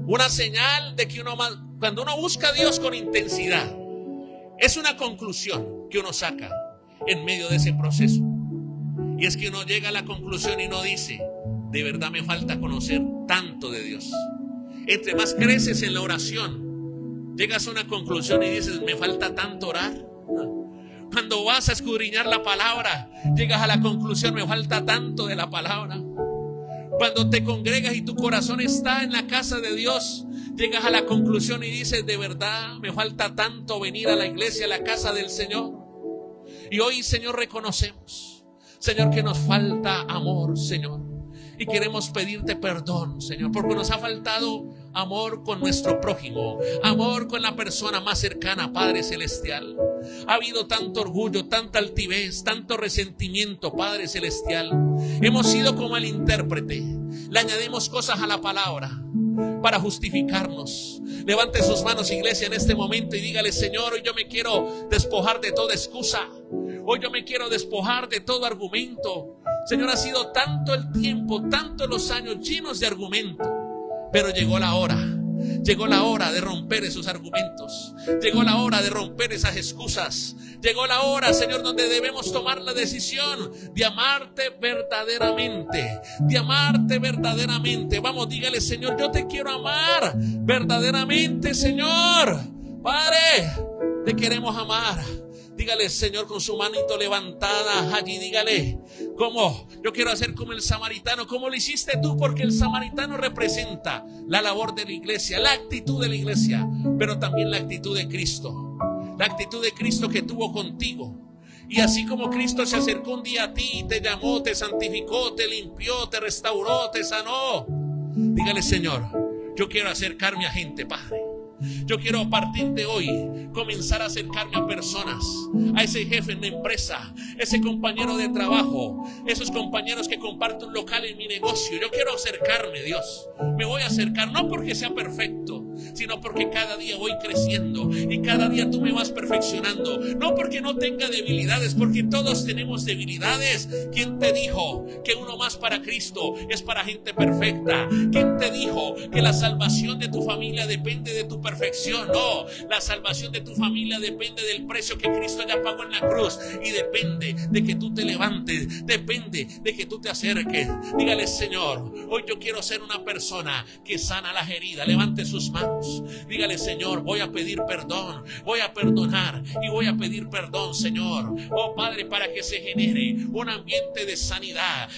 una señal de que uno más, cuando uno busca a Dios con intensidad, es una conclusión que uno saca en medio de ese proceso. Y es que uno llega a la conclusión y uno dice, de verdad me falta conocer tanto de Dios. Entre más creces en la oración, llegas a una conclusión y dices, me falta tanto orar. Cuando vas a escudriñar la palabra, llegas a la conclusión, me falta tanto de la palabra. Cuando te congregas y tu corazón está en la casa de Dios, llegas a la conclusión y dices, de verdad me falta tanto venir a la iglesia, a la casa del Señor. Y hoy, Señor, reconocemos, Señor, que nos falta amor, Señor. Y queremos pedirte perdón, Señor, porque nos ha faltado amor con nuestro prójimo, amor con la persona más cercana, Padre Celestial. Ha habido tanto orgullo, tanta altivez, tanto resentimiento, Padre Celestial. Hemos sido como el intérprete. Le añadimos cosas a la palabra para justificarnos. Levante sus manos, iglesia, en este momento y dígale, Señor, hoy yo me quiero despojar de toda excusa. Hoy yo me quiero despojar de todo argumento. Señor, ha sido tanto el tiempo, tanto los años llenos de argumento, pero llegó la hora de romper esos argumentos, llegó la hora de romper esas excusas, llegó la hora, Señor, donde debemos tomar la decisión de amarte verdaderamente, de amarte verdaderamente. Vamos, dígale, Señor, yo te quiero amar verdaderamente, Señor. Padre, te queremos amar. Dígale, Señor, con su manito levantada allí, dígale, ¿cómo? Yo quiero hacer como el samaritano, como lo hiciste tú, porque el samaritano representa la labor de la iglesia, la actitud de la iglesia, pero también la actitud de Cristo, la actitud de Cristo que tuvo contigo. Y así como Cristo se acercó un día a ti, te llamó, te santificó, te limpió, te restauró, te sanó. Dígale, Señor, yo quiero acercarme a gente, Padre. Yo quiero a partir de hoy comenzar a acercarme a personas, a ese jefe en la empresa, ese compañero de trabajo, esos compañeros que comparten un local en mi negocio. Yo quiero acercarme, Dios. Me voy a acercar, no porque sea perfecto, sino porque cada día voy creciendo y cada día tú me vas perfeccionando. No porque no tenga debilidades, porque todos tenemos debilidades. ¿Quién te dijo que uno más para Cristo es para gente perfecta? ¿Quién te dijo que la salvación de tu familia depende de tu perfección? No, la salvación de tu familia depende del precio que Cristo ya pagó en la cruz, y depende de que tú te levantes, depende de que tú te acerques. Dígale, Señor, hoy yo quiero ser una persona que sana las heridas. Levante sus manos, dígale, Señor, voy a pedir perdón, voy a perdonar y voy a pedir perdón, Señor. Oh Padre, para que se genere un ambiente de sanidad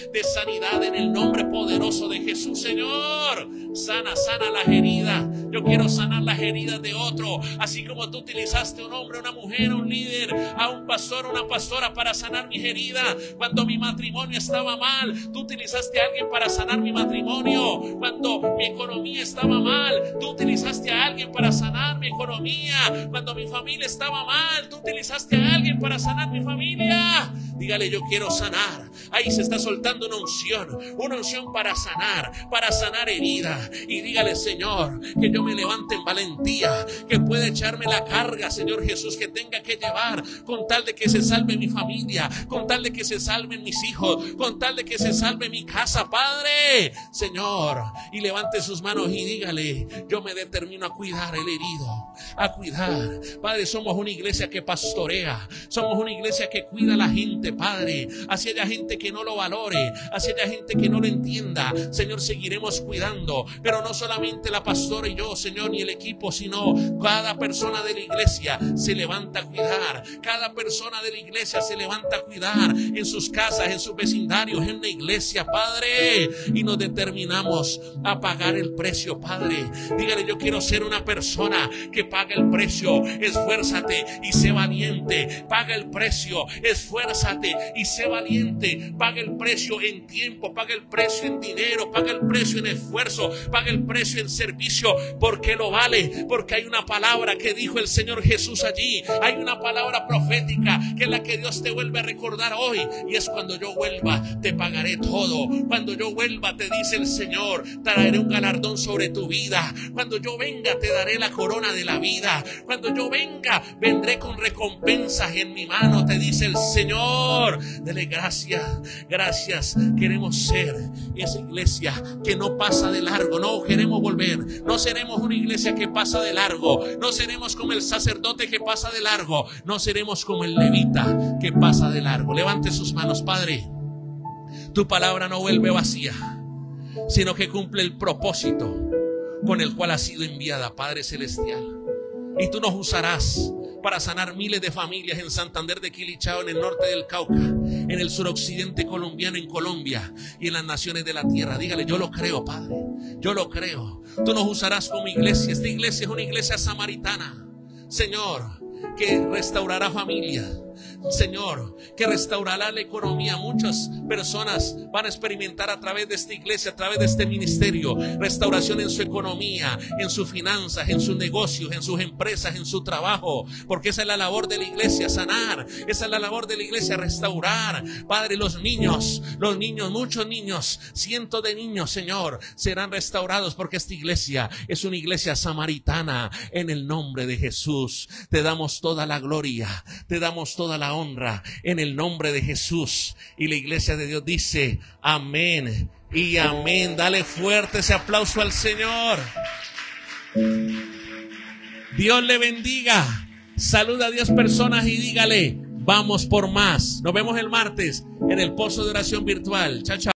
en el nombre poderoso de Jesús. Señor, sana las heridas. Yo quiero sanar las heridas de otro, así como tú utilizaste a un hombre, una mujer, a un líder, a un pastor, a una pastora para sanar mis heridas. Cuando mi matrimonio estaba mal, tú utilizaste a alguien para sanar mi matrimonio. Cuando mi economía estaba mal, tú utilizaste a alguien para sanar mi economía. Cuando mi familia estaba mal, tú utilizaste a alguien para sanar mi familia. Dígale, yo quiero sanar. Ahí se está soltando una unción para sanar herida. Y dígale, Señor, que yo me levante en valentía, que pueda echarme la carga, Señor Jesús, que tenga que llevar, con tal de que se salve mi familia, con tal de que se salven mis hijos, con tal de que se salve mi casa, Padre, Señor. Y levante sus manos y dígale, yo me determino a cuidar el herido, a cuidar. Padre, somos una iglesia que pastorea, somos una iglesia que cuida a la gente, Padre. Así haya gente que no lo valore, así haya gente que no lo entienda, Señor, seguiremos cuidando. Pero no solamente la pastora y yo, Señor, ni el equipo, sino cada persona de la iglesia se levanta a cuidar. Cada persona de la iglesia se levanta a cuidar en sus casas, en sus vecindarios, en la iglesia, Padre. Y nos determinamos a pagar el precio, Padre. Dígale, yo quiero ser una persona que paga el precio. Esfuérzate y sé valiente. Paga el precio, esfuérzate y sé valiente. Paga el precio en tiempo, paga el precio en dinero, paga el precio en esfuerzo, paga el precio en servicio, porque lo vale, porque hay una palabra que dijo el Señor Jesús allí. Hay una palabra profética que es la que Dios te vuelve a recordar hoy, y es: cuando yo vuelva te pagaré todo. Cuando yo vuelva, te dice el Señor, traeré un galardón sobre tu vida. Cuando yo venga te daré la corona de la vida. Cuando yo venga vendré con recompensas en mi mano, te dice el Señor. Dele gracias, gracias. Queremos ser esa iglesia que no pasa de largo. No queremos volver. No seremos una iglesia que pasa de largo. No seremos como el sacerdote que pasa de largo. No seremos como el levita que pasa de largo. Levante sus manos, Padre. Tu palabra no vuelve vacía, sino que cumple el propósito con el cual ha sido enviada, Padre Celestial. Y tú nos usarás para sanar miles de familias en Santander de Quilichao, en el norte del Cauca, en el suroccidente colombiano, en Colombia y en las naciones de la tierra. Dígale, yo lo creo, Padre, yo lo creo. Tú nos usarás como iglesia. Esta iglesia es una iglesia samaritana, Señor, que restaurará familias, Señor, que restaurará la economía. Muchas personas van a experimentar a través de esta iglesia, a través de este ministerio, restauración en su economía, en sus finanzas, en sus negocios, en sus empresas, en su trabajo, porque esa es la labor de la iglesia, sanar. Esa es la labor de la iglesia, restaurar. Padre, los niños, muchos niños, cientos de niños, Señor, serán restaurados, porque esta iglesia es una iglesia samaritana. En el nombre de Jesús te damos toda la gloria, te damos toda la honra, en el nombre de Jesús. Y la iglesia de Dios dice amén y amén. Dale fuerte ese aplauso al Señor. Dios le bendiga. Saluda a 10 personas y dígale, vamos por más. Nos vemos el martes en el pozo de oración virtual. Chao, chao.